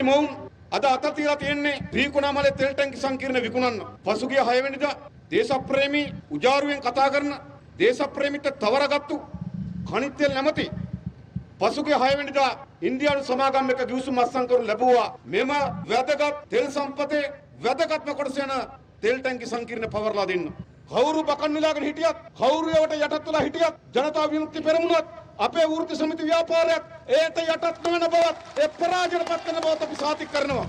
මොවුන් අද අත තියලා තියෙන්නේ ත්‍රිකුණාමලේ තෙල් ටැංකි සංකීර්ණ විකුණන්න. පසුගිය 6 වෙනිදා දේශප්‍රේමී උජාරුවෙන් කතා කරන දේශප්‍රේමිත තවරගත්තු खनिज तेल නැමැති පසුගිය 6 වෙනිදා ඉන්දියානු සමාගම් එක ගිවිසුම් අත්සන් කරනු ලැබුවා. මෙම වැදගත් තෙල් සම්පතේ වැදගත්ම කොටස යන තෙල් ටැංකි සංකීර්ණ පවර්ලා දෙන්න. කවුරු බකන් නිලාගෙන හිටියත්, කවුරු ඒවට යටත් වෙලා හිටියත්, ජනතා විමුක්ති පෙරමුණත් අපේ වෘත්ති සමිති ව්‍යාපාරයක් ඒට යටත් නොවන බවත් ඒ පරාජයට පත් වෙන බවත් අපි සාතික කරනවා.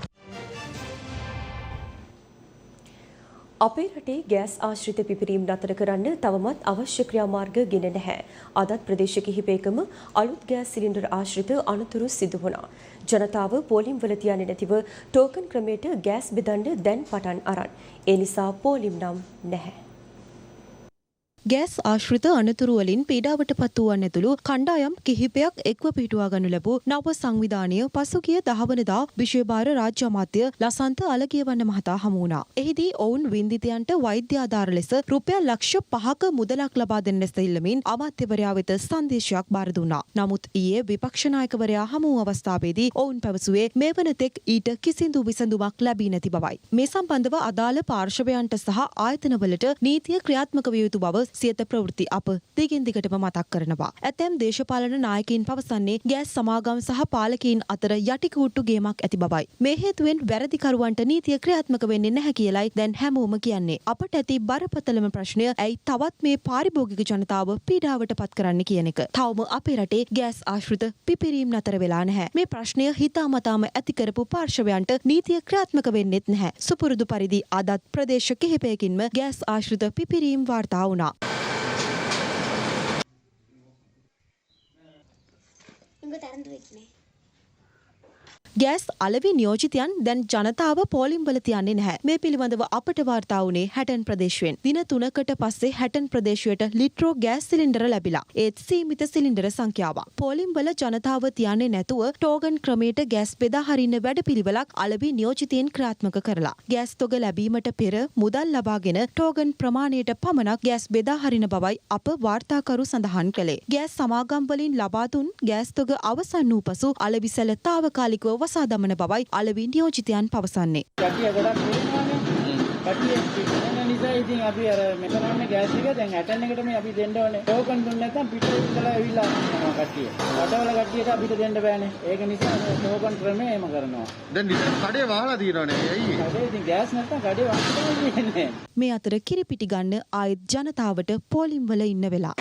අපේ රටේ ගෑස් ආශ්‍රිත පිපිරීම් නතර කරන්න තවමත් අවශ්‍ය ක්‍රියාමාර්ග ගෙන නැහැ. අදත් ප්‍රදේශ කිහිපයකම අලුත් ගෑස් සිලින්ඩර් ආශ්‍රිත අනතුරු සිදු වුණා. ජනතාව පෝලිම් වල තියන්නේ නැතිව ටෝකන් ක්‍රමයට ගෑස් බෙදන්න දැන් පටන් අරන්. ඒ නිසා පෝලිම් නම් නැහැ. ගෑස් ආශ්‍රිත අනතුරු වලින් පීඩාවට පත් වූවන් ඇතුළු කණ්ඩායම් කිහිපයක් එක්ව පිටුවා ගනු ලැබූ නව සංවිධානය පසුගිය 10 වනදා විශේෂ රාජ්‍ය අමාත්‍ය ලසන්ත අලගියවන්න මහතා හමු වුණා. එහිදී ඔවුන් වින්දිතයන්ට වෛද්‍ය ආධාර ලෙස රුපියල් ලක්ෂ 5ක මුදලක් ලබා දෙන්න ලෙස ඉල්ලමින් අමාත්‍යවරයා වෙත සංදේශයක් බාර දුන්නා. නමුත් ඊයේ විපක්ෂ නායකවරයා හමු වූ අවස්ථාවේදී ඔවුන් පැවසුවේ මේ වනතෙක් ඊට කිසිදු විසඳුමක් ලැබී නැති බවයි. මේ සම්බන්ධව අදාළ පාර්ශවයන්ට සහ ආයතනවලට නීතිය ක්‍රියාත්මක විය යුතු බව සියත ප්‍රවෘත්ති අප දිගින් දිගටම මතක් කරනවා. ඇතැම් දේශපාලන නායකයින් පවසන්නේ ගෑස් සමාගම් සහ පාලකයින් අතර යටිකූට්ටු ගේමක් ඇති බවයි. මේ හේතුවෙන් වැරදිකරුවන්ට නීතිය ක්‍රියාත්මක වෙන්නේ නැහැ කියලයි දැන් හැමෝම කියන්නේ. අපට ඇති බරපතලම ප්‍රශ්නය ඇයි තවත් මේ පාරිභෝගික ජනතාව පීඩාවට පත් කරන්න කියන එක. තවම අපේ රටේ ගෑස් ආශ්‍රිත පිපිරීම් නතර වෙලා නැහැ. මේ ප්‍රශ්නය හිතාමතාම ඇති කරපු පාර්ශවයන්ට නීතිය ක්‍රියාත්මක වෙන්නෙත් නැහැ. සුපුරුදු පරිදි අදත් ප්‍රදේශ කිහිපයකින්ම ගෑස් ආශ්‍රිත පිපිරීම් වාර්තා වුණා. ගෑස් අලෙවි නියෝජිතයන් දැන් ජනතාව පෝලිම් වල තියන්නේ නැහැ. මේ පිළිබඳව අපට වාර්තා වුණේ හැටන් ප්‍රදේශයෙන්. දින 3කට පස්සේ හැටන් ප්‍රදේශයට ලිට්‍රෝ ගෑස් සිලින්ඩර ලැබිලා. ඒත් සීමිත සිලින්ඩර සංඛ්‍යාවක්. පෝලිම් වල ජනතාව තියන්නේ නැතුව ටෝකන් ක්‍රමයට ගෑස් බෙදා හරින්න වැඩපිළිවෙලක් අලෙවි නියෝජිතයින් ක්‍රියාත්මක කරලා. ගෑස් තොග ලැබීමට පෙර මුදල් ලබාගෙන ටෝකන් ප්‍රමාණයට පමණක් ගෑස් බෙදා හරින බවයි අප වාර්තාකරු සඳහන් කළේ. ගෑස් සමාගම් වලින් ලබා දුන් ගෑස් තොග අවසන් වූ පසු අලෙවි සැල තාවකාලිකව වසා දමන බවයි අලෙවි නියෝජිතයන් පවසන්නේ. කට්ටිය ගොඩක් පුරුණානේ. කට්ටිය පිටින් නිසා ඉතින් අපි අර මෙතනන්නේ ගෑස් එක දැන් ඇටන් එකට මේ අපි දෙන්න ඕනේ. ටෝකන් දුන්න නැත්නම් පිටේ ඉඳලා ඇවිල්ලා යනවා කට්ටිය. රටවල කට්ටියට අපිට දෙන්න බෑනේ. ඒක නිසා ටෝකන් ක්‍රමය එහෙම කරනවා. දැන් ඉතින් කඩේ වහලා තියෙනවනේ. ඇයි? කඩේ ඉතින් ගෑස් නැත්නම් කඩේ වහලා තියෙන්නේ. මේ අතර කිරිපිටි ගන්න ආයෙත් ජනතාවට පෝලිම් වල ඉන්න වෙලා.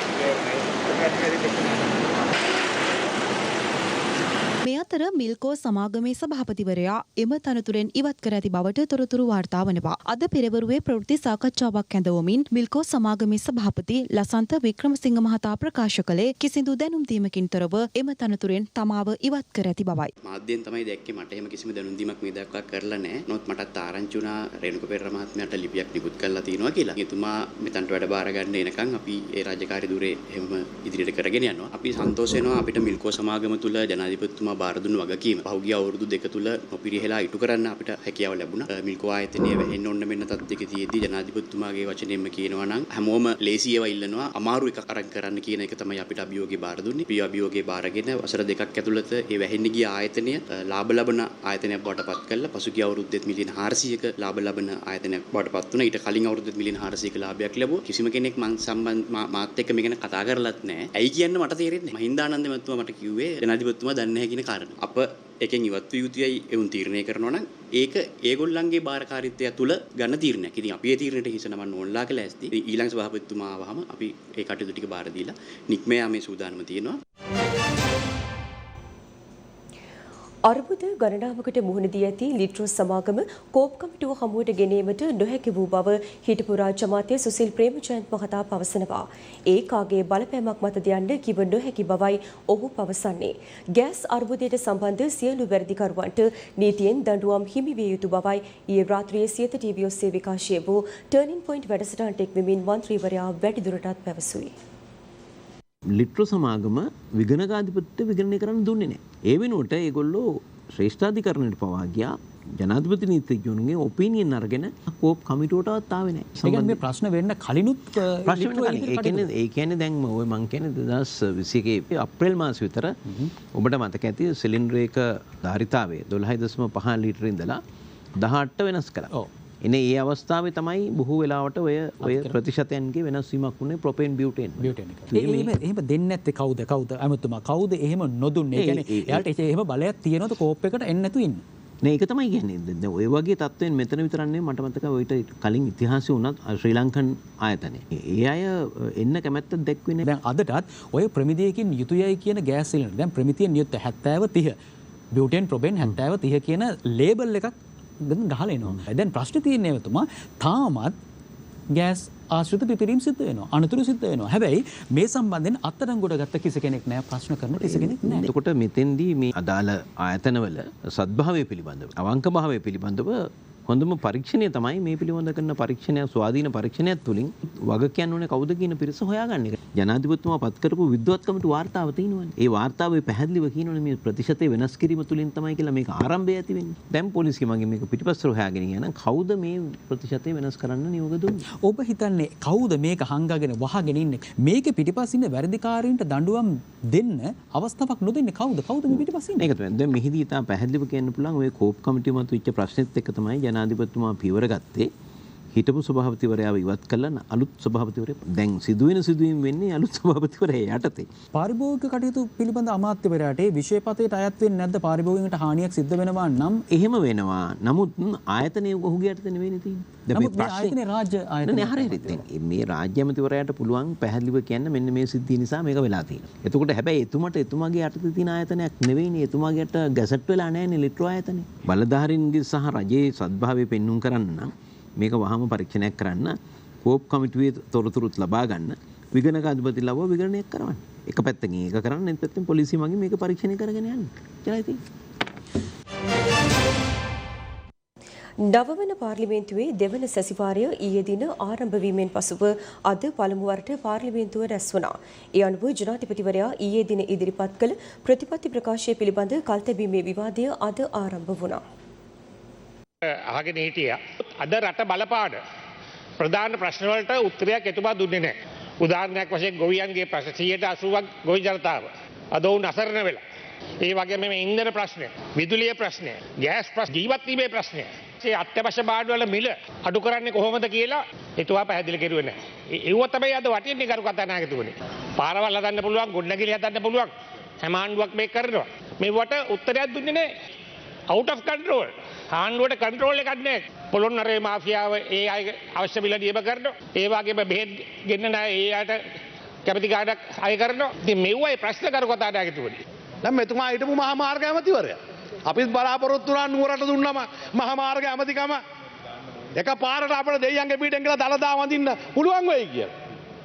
මේ අතර මිල්කෝ සමාගමේ සභාපතිවරයා එම තනතුරෙන් ඉවත් කර ඇති බවට තොරතුරු වාර්තා වනවා. අද පෙරවරුවේ ප්‍රවෘත්ති සාකච්ඡාවක් ඇඳවමින් මිල්කෝ සමාගමේ සභාපති ලසන්ත වික්‍රමසිංහ මහතා ප්‍රකාශ කළේ කිසිදු දැනුම් දීමකින් තොරව එම තනතුරෙන් තමාව ඉවත් කර ඇති බවයි. මාධ්‍යයෙන් තමයි දැක්කේ මට එහෙම කිසිම දැනුම් දීමක් මේ දක්වා කරලා නැහැ. නමුත් මටත් ආරංචි වුණා රේණුක පෙරේරා මහත්මයාට ලිපියක් නිකුත් කරලා තියෙනවා කියලා. එතුමා මෙතනට වැඩ බාර ගන්න එනකන් අපි ඒ රාජකාරී දුරේ එහෙම ඉදිරියට කරගෙන යනවා. අපි සන්තෝෂ වෙනවා අපිට මිල්කෝ සමාගම තුල ජනාධිපතිතුමා බාර දුන්නු වගකීම පහුගිය අවුරුදු දෙක තුල නොපිරිහෙලා ඉටු කරන්න අපිට හැකියාව ලැබුණා. මිල්කෝ ආයතනය වෙහෙන්න ඕන මෙන්න තත්ත්වයක තියෙද්දි ජනාධිපතිතුමාගේ වචනයෙන්ම කියනවා නම් හැමෝම ලේසි ඒවා ඉල්ලනවා අමාරු එකක් අරන් කරන්න කියන එක තමයි අපිට අභියෝගේ බාර දුන්නේ. අපි අභියෝගේ බාරගෙන වසර දෙකක් ඇතුළත ඒ වැහෙන්න ගිය ආයතනය ලාභ ලබන ආයතනයක් බවට පත් කළා. පසුගිය අවුරුද්දෙත් මිලියන 400ක ලාභ ලබන ආයතනයක් බවට පත් වුණා. ඊට කලින් අවුරුද්දෙත් මිලියන 400ක ලාභයක් ලැබුවා. කිසිම කෙනෙක් මාත් එක්ක මේක ගැන කතා කරලත් නැහැ. ඇයි කියන්න මට තේරෙන්නේ නැහැ. මහින්දානන්ද මහත්මයා මට කිව්වේ ජනාධිපතිතුමා දන්නේ නැහැ කියන කාරණා. අප එකෙන් ඉවත් විය යුතුයයි එවුන් තීරණය කරනවා නම් ඒක ඒගොල්ලන්ගේ බාරකාරීත්වය තුළ ගන්න තීරණයක්. ඉතින් අපි ඒ තීරණයට හිස නමන්න ඕනලා කියලා ඇස්ති. ඉතින් ඊළඟ සභාපතිතුමා ආවම අපි ඒ කටයුතු ටික බාර දීලා නික්ම යාමේ සූදානම තියෙනවා. අර්බුද ගණනාවකට මුහුණ දී ඇති ලිට්‍රෝ සමාගම කෝප් කමිටුව හමුවට ගෙනීමට නොහැකි වූ බව හිටපු රාජ්‍ය අමාත්‍ය සුසිල් ප්‍රේමචන්ද් මහතා පවසනවා. ඒ කාගේ බලපෑමක් මතද යන්න කිව නොහැකි බවයි ඔහු පවසන්නේ. ගෑස් අර්බුදයට සම්බන්ධ සියලු වැරදිකරුවන්ට නීතියෙන් දඬුවම් හිමි විය යුතු බවයි ඊයේ රාත්‍රියේ සියත ටීවී ඔස්සේ විකාශය වූ ටර්නින් පොයින්ට් වැඩසටහනට එක්වෙමින් මන්ත්‍රීවරයා වැඩිදුරටත් පැවසුවේ. ලිට්‍රෝ සමාගම විගණකාධිපතිට විගණනය කරන්න දුන්නේ නැහැ. ඒ වෙනුවට ඒගොල්ලෝ ශ්‍රේෂ්ඨාධිකරණයට පවා ගියා. ජනාධිපති නීතිඥයන්ගේ ඔපිනියන් අරගෙන කෝප් කමිටුවටවත් ආවේ නැහැ. ඒ කියන්නේ මේ ප්‍රශ්න වෙන්න කලිනුත් ඒ කියන්නේ දැන් ඔය මං කියන්නේ 2021 අප්‍රේල් මාස විතර ඔබට මතක ඇති සිලින්ඩර් එක ධාරිතාවය 12.5 ලීටර ඉඳලා 18 වෙනස් කළා. එනේ ඒ අවස්ථාවේ තමයි බොහෝ වෙලාවට ඔය ප්‍රතිශතයන්ගේ වෙනස් වීමක් වුණේ ප්‍රොපේන් බියුටේන්. එහෙම දෙන්නේ නැත්තේ කවුද ඇමතුමා කවුද එහෙම නොදුන්නේ? ඒ කියන්නේ එයාට එහෙම බලයක් තියෙනවද කෝප් එකට එන්නේ නැතු ඉන්න? නේ ඒක තමයි කියන්නේ. දැන් ඔය වගේ තත්ත්වෙන් මෙතන විතරක් නෙවෙයි මට මතකයි ඔයිට කලින් ඉතිහාසය වුණත් ශ්‍රී ලංකන් ආයතනයේ. ඒ අය එන්න කැමැත්තක් දැක්වෙන්නේ. දැන් අදටත් ඔය ප්‍රමිතියකින් යුතුයයි කියන ගෑස් සිලින්ඩර් දැන් ප්‍රමිතියෙන් යුත් 70 30 බියුටේන් ප්‍රොපේන් 70 30 කියන ලේබල් එකක් ගහලා එනවා. දැන් ප්‍රශ්නේ තියෙන්නේ එතුමා තාමත් ගෑස් ආශ්‍රිත පිපිරීම් සිද්ධ වෙනවා. අනතුරු සිද්ධ වෙනවා. හැබැයි මේ සම්බන්ධයෙන් අත්අඩංගුවට ගත්ත කිසි කෙනෙක් නැහැ. ප්‍රශ්න කරන කිසි කෙනෙක් නැහැ. එතකොට මෙතෙන්දී මේ අදාළ ආයතනවල සද්භාවය පිළිබඳව අවංක භාවය පිළිබඳව හොඳම පරීක්ෂණය තමයි මේ පිළිබඳ කරන පරීක්ෂණය ස්වාධීන පරීක්ෂණයක් තුලින් වග කියන්න ඕනේ කවුද කියන පිරිස හොයාගන්න එක. ජනාධිපතිතුමා පත් කරපු විද්වත් කමිටු වාර්තාව තියෙනවනේ. ඒ වාර්තාවේ පැහැදිලිව කියනවනේ මේ ප්‍රතිශතය වෙනස් කිරීම තුලින් තමයි කියලා මේක ආරම්භය ඇති වෙන්නේ. දැන් පොලිසිය මගේ මේක පිටිපස්සට හොයාගෙන යනවා. කවුද මේ ප්‍රතිශතය වෙනස් කරන්න නියෝග දුන්නේ? ඔබ හිතන්නේ කවුද මේක හංගගෙන වහගෙන ඉන්නේ? මේකේ පිටිපස්සින් ඉන්න වැරදිකාරීන්ට දඬුවම් දෙන්න අවස්ථාවක් නොදෙන්නේ කවුද? කවුද මේ පිටිපස්සින්? ඒක තමයි. දැන් මෙහිදී තා පැහැදිලිව කියන්න පුළුවන් ඔය කෝප් කමිටුව මත වෙච්ච ප්‍රශ්නෙත් එක්ක තමයි ජනාධිපතිතුමා පියවර ගත්තේ. හිටපු සභාපතිවරයාව ඉවත් කළා අලුත් සභාපතිවරයා දැන් සිදුවීම් වෙන්නේ අලුත් සභාපතිවරයා යටතේ. පාරිභෝගික කටයුතු පිළිබඳ අමාත්‍යවරයාට ඒ විශේෂපතේට අයත් වෙන්නේ නැද්ද? පාරිභෝගිකයන්ට හානියක් සිද්ධ වෙනවා නම් එහෙම වෙනවා. නමුත් ආයතනයේ ඔහුගේ යටතේ නෙවෙයිනේ තියෙන්නේ. නමුත් මේ ආයතනේ රාජ්‍ය ආයතනය නේ හරියට. මේ රාජ්‍ය ඇමතිවරයාට පුළුවන් පැහැදිලිව කියන්න මෙන්න මේ සිද්ධිය නිසා මේක වෙලා තියෙනවා. එතකොට හැබැයි එතුමාගේ යටතේ තියෙන ආයතනයක් නෙවෙයිනේ. එතුමාගේ යට ගැසට් වෙලා නැහැනේ ලිට්‍රෝ ආයතනය. බලධාරීන්ගේ සහ රජයේ සද්භාවය පෙන්눔 කරන්න නම් මේක වහම පරීක්ෂණයක් කරන්න කෝප් කමිටුවේ තොරතුරුත් ලබා ගන්න විගණක අධිපති ලබව විගණනයක් කරවන්න. එක පැත්තකින් ඒක කරන්න අනිත් පැත්තෙන් පොලිසිය මගින් මේක පරීක්ෂණය කරගෙන යන්න. කියලා තියෙන්නේ. නවවන පාර්ලිමේන්තුවේ දෙවන සැසිවාරය ඊයේ දින ආරම්භ වීමෙන් පසුව අද පළමු වරට පාර්ලිමේන්තුව රැස් වුණා. ඒ අනුව ජනාධිපතිවරයා ඊයේ දින ඉදිරිපත් කළ ප්‍රතිපත්ති ප්‍රකාශය පිළිබඳ කල්තැබීමේ විවාදය අද ආරම්භ වුණා. අහගෙන හිටියා. අද රට බලපාන ප්‍රධාන ප්‍රශ්න වලට උත්තරයක් එතුමා දුන්නේ නැහැ. උදාහරණයක් වශයෙන් ගොවියන්ගේ ප්‍රශ්න 80%ක් ගොවි ජනතාව අද වුන් අසරණ වෙලා. ඒ වගේම මේ ඉන්ධන ප්‍රශ්නය, විදුලිය ප්‍රශ්නය, ගෑස් ප්‍රශ්න, ජීවත් වීමේ ප්‍රශ්නය. ඒ අත්‍යවශ්‍ය බාඩු වල මිල අඩු කරන්නේ කොහොමද කියලා එතුමා පැහැදිලි කරුවේ නැහැ. ඒව තමයි අද වටින්නේ කරු කතානායකතුමනි. පාරවල් හදන්න පුළුවන්, ගොඩනැගිලි හදන්න පුළුවන්. හැම ආණ්ඩුවක් මේක කරනවා. මේවට උත්තරයක් දුන්නේ නැහැ. out of control. ආණ්ඩුවට කන්ට්‍රෝල් එකක් නැහැ. පොළොන්නරේ මාෆියාව ඒ අය අවශ්‍ය මිල නියම කරනවා. ඒ වගේම බෙහෙත් ගෙන්න නැහැ. ඒ අයට කැමති ගාණක් අය කරනවා. ඉතින් මෙව්වයි ප්‍රශ්න කරු කතානායකතුමනි. දැන් මෙතුමා හිටපු මහා මාර්ග ඇමතිවරයා. අපිත් බලාපොරොත්තු වුණා නුවරට දුන්නම මහා මාර්ග ඇමතිකම එක පාරට අපිට දෙයියන්ගේ පිටෙන් කියලා දලදා වඳින්න පුළුවන් වෙයි කියලා.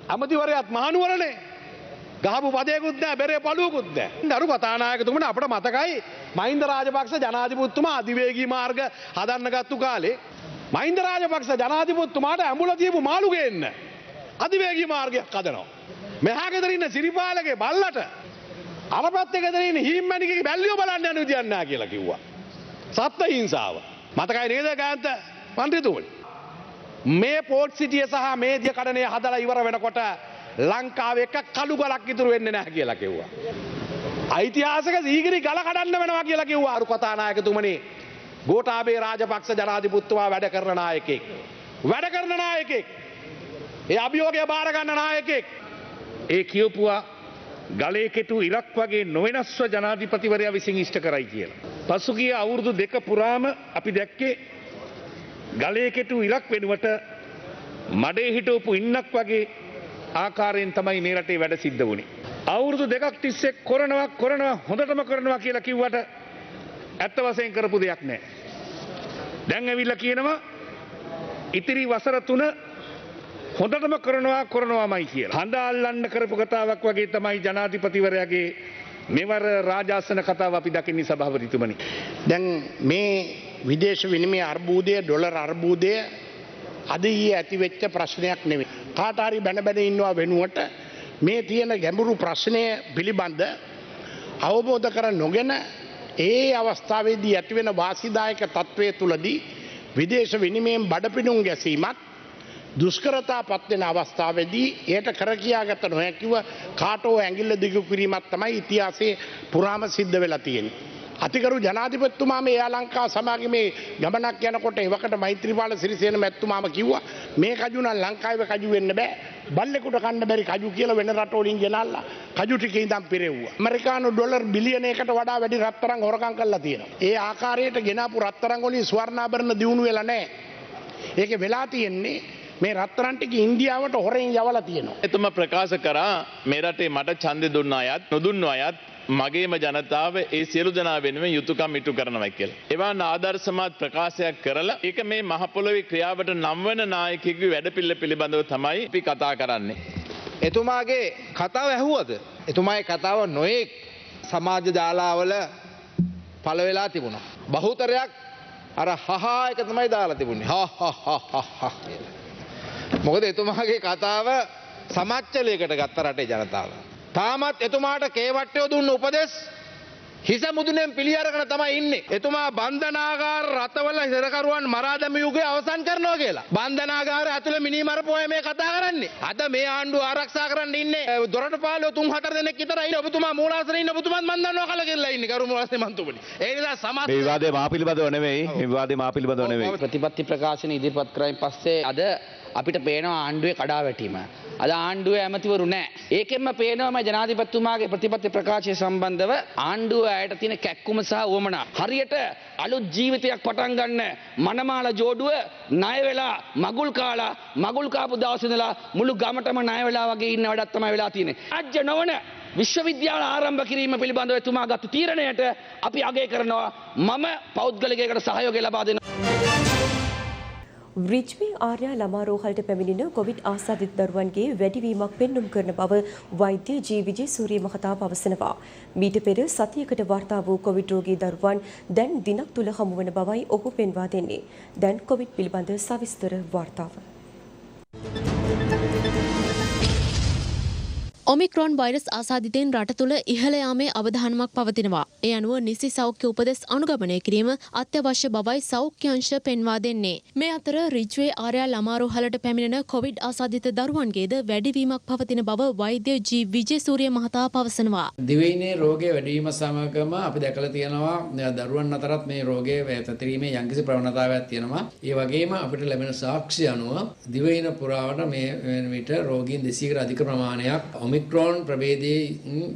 ඇමතිවරයාත් මහනුවරනේ. ගහපු පදයකුත් නැහැ, බෙරේ පළුවකුත් නැහැ. දරු කතානායකතුමනි අපිට මතකයි මහින්ද රාජපක්ෂ ජනාධිපතිතුමා අධිවේගී මාර්ග හදන්න ගත්තු කාලේ මහින්ද රාජපක්ෂ ජනාධිපතිතුමාට ඇඹුල තියපු මාළු ගේන්න අධිවේගී මාර්ගයක් හදනවා. මෙහා ගෙදර ඉන්න සිරිපාලගේ බල්ලට අර පැත්තේ ගෙදර ඉන්න හීම්මැණිකගේ බැල්ලියෝ බලන්න යන්න විදියක් නැහැ කියලා කිව්වා. සත්ත්ව හිංසාව. මතකයි නේද ගාන්ත මන්ත්‍රීතුමනි? මේ පෝට් සිටිය සහ මේ දිය කඩනේ හදලා ඉවර වෙනකොට ලංකාවේ එක කළු ගලක් ඉතුරු වෙන්නේ නැහැ කියලා කිව්වා. ඓතිහාසික සීගිරි ගල කඩන්න වෙනවා කියලා කිව්වා අරු කතානායකතුමනි. ගෝඨාභය රාජපක්ෂ ජනාධිපතිතුමා වැඩ කරන නායකයෙක්. වැඩ කරන නායකයෙක්. ඒ අභියෝගය බාර ගන්න නායකයෙක්. ඒ කියපුවා ගලේ කෙටු ඉරක් වගේ නොවෙනස්ව ජනාධිපතිවරයා විසින් ඉෂ්ට කරයි කියලා. පසුගිය අවුරුදු දෙක පුරාම අපි දැක්කේ ගලේ කෙටු ඉරක් වෙනුවට මඩේ හිටවපු ඉන්නක් වගේ ආකාරයෙන් තමයි මේ රටේ වැඩ සිද්ධ වුණේ. අවුරුදු දෙකක් තිස්සේ කරනවා හොඳටම කරනවා කියලා කිව්වට ඇත්ත වශයෙන් කරපු දෙයක් නැහැ. දැන් ඇවිල්ලා කියනවා ඉතිරි වසර 3 හොඳටම කරනවාමයි කියලා. හඳ අල්ලන්න කරපු කතාවක් වගේ තමයි ජනාධිපතිවරයාගේ මෙවර රාජාසන කතාව අපි දකින්නේ සභාපතිතුමනි. දැන් මේ විදේශ විනිමය අර්බුදය, ඩොලර් අර්බුදය අද ඊයේ ඇතිවෙච්ච ප්‍රශ්නයක් නෙවෙයි. කාට හරි බැන ඉන්නවා වෙනුවට මේ තියෙන ගැඹුරු ප්‍රශ්නය පිළිබඳ අවබෝධ කර නොගෙන ඒ අවස්ථාවේදී ඇතිවෙන වාසිදායක තත්ත්වය තුලදී විදේශ විනිමයෙන් බඩපිනුම් ගැසීමත් දුෂ්කරතා පත්වෙන අවස්ථාවේදී එයට කර කියාගත නොහැකිව කාටෝ ඇඟිල්ල දිගු කිරීමක් තමයි ඉතිහාසයේ පුරාම සිද්ධ වෙලා තියෙන්නේ. අතිකරු ජනාධිපතිතුමා මේ ලංකා සමාගමේ ගමනක් යනකොට එවකට මෛත්‍රීපාල සිරිසේන මැතිතුමාම කිව්වා මේ කජු නම් ලංකාවේ කජු වෙන්න බෑ. බල්ලෙකුට කන්න බැරි කජු කියලා වෙන රටවලින් ගෙනල්ලා කජු ටිකේ ඉඳන් පෙරෙව්වා. ඇමරිකානු ඩොලර් බිලියනයකට වඩා වැඩි රත්තරන් හොරකම් කරලා තියෙනවා. ඒ ආකාරයට ගෙනාපු රත්තරන් වලින් ස්වර්ණාභරණ දියුණු වෙලා නැහැ. ඒකේ වෙලා තියෙන්නේ මේ රත්තරන් ටික ඉන්දියාවට හොරෙන් යවලා තියෙනවා. එතුමා ප්‍රකාශ කරා මේ රටේ මට ඡන්දෙ දුන්න අයත් නොදුන්න අයත් මගේම ජනතාව ඒ සියලු දෙනා වෙනුවෙන් යුතුයකම් ඉටු කරනවා කියලා. එවන් ආදර්ශමත් ප්‍රකාශයක් කරලා ඒක මේ මහ පොළොවේ ක්‍රියාවට නම් වන නායකයෙකුගේ වැඩපිළිවෙල පිළිබඳව තමයි අපි කතා කරන්නේ. එතුමාගේ කතාව ඇහුවද? එතුමාගේ කතාව නොඑක් සමාජ ජාලාවල පළ වෙලා තිබුණා. බහුතරයක් අර හහා එක තමයි දාලා තිබුණේ. හා මොකද එතුමාගේ කතාව සමච්චලයකට ගත්ත රටේ ජනතාව. තාමත් එතුමාට කේවට්ටයෝ දුන්න උපදෙස් හිස මුදුනෙන් පිළි අරගෙන තමයි ඉන්නේ. එතුමා බන්ධනාගාර රතවල හිරකරුවන් මරා දැමීම යුගය අවසන් කරනවා කියලා. බන්ධනාගාර ඇතුලේ මිනි මරපුවා මේ කතා කරන්නේ. අද මේ ආණ්ඩුව ආරක්ෂා කරන්න ඉන්නේ දොරටුපාලෝ 3-4 දෙනෙක් විතරයි ඉන්නේ. ඔබතුමා මූලාසනේ ඉන්න ඔබතුමාත් මන් දන්නවා කලකිරලා ඉන්නේ කරු මූලාසනේ මන්තුමනි. ඒ නිසා සමස්ත මේ විවාදේ මා පිළිබඳව නෙවෙයි. මේ විවාදේ මා පිළිබඳව නෙවෙයි. ප්‍රතිපත්ති ප්‍රකාශන ඉදිරිපත් කරයින් පස්සේ අද අපිට පේනවා ආණ්ඩුවේ කඩාවැටීම. අද ආණ්ඩුවේ ඇමතිවරු නැහැ. ඒකෙන්ම පේනවාම ජනාධිපතිතුමාගේ ප්‍රතිපත්ති ප්‍රකාශය සම්බන්ධව ආණ්ඩුව ඇයට තියෙන කැක්කුම සහ උවමනා. හරියට අලුත් ජීවිතයක් පටන් ගන්න මනමාල ජෝඩුව ණය වෙලා මගුල් කාලා මගුල් කාපු දවස් ඉඳලා මුළු ගමටම ණය වෙලා වගේ ඉන්න වැඩක් තමයි වෙලා තියෙන්නේ. රාජ්‍ය නොවන විශ්වවිද්‍යාල ආරම්භ කිරීම පිළිබඳව එතුමා ගත්ත තීරණයට අපි අගය කරනවා. මම පෞද්ගලිකයකට සහයෝගය ලබා දෙනවා. රිජ්වේ ආර්යා ළමා රෝහලට පැමිණෙන කොවිඩ් ආසාදිත දරුවන්ගේ වැඩිවීමක් පෙන්නුම් කරන බව වෛද්‍ය ජී විජේසූරිය මහතා පවසනවා. මීට පෙර සතියකට වාර්තා වූ කොවිඩ් රෝගී දරුවන් දැන් දිනක් තුල හමු වන බවයි ඔහු පෙන්වා දෙන්නේ. දැන් කොවිඩ් පිළිබඳ සවිස්තර වාර්තාව. ඔමික්‍රෝන් වෛරස් ආසාදිතයින් රට තුළ ඉහළ යාමේ අවධානමක් පවතිනවා. ඒ අනුව නිසි සෞඛ්‍ය උපදෙස් අනුගමනය කිරීම අත්‍යවශ්‍ය බවයි සෞඛ්‍ය අංශ පෙන්වා දෙන්නේ. මේ අතර රිජ්වේ ආර්යා ළමා රෝහලට පැමිණෙන කොවිඩ් ආසාදිත දරුවන්ගේද වැඩිවීමක් පවතින බව වෛද්‍ය ජී විජේසූරිය මහතා පවසනවා. දිවයිනේ රෝගයේ වැඩිවීම සමගම අපි දැකලා තියෙනවා දරුවන් අතරත් මේ රෝගයේ පැතිරීමේ යම්කිසි ප්‍රවණතාවයක් තියෙනවා. ඒ වගේම අපිට ලැබෙන සාක්ෂි අනුව දිවයින පුරාවට මේ විට රෝගීන් 200කට අධික ප්‍රමාණයක් ඔමික්‍රෝන් ප්‍රභේදයෙන්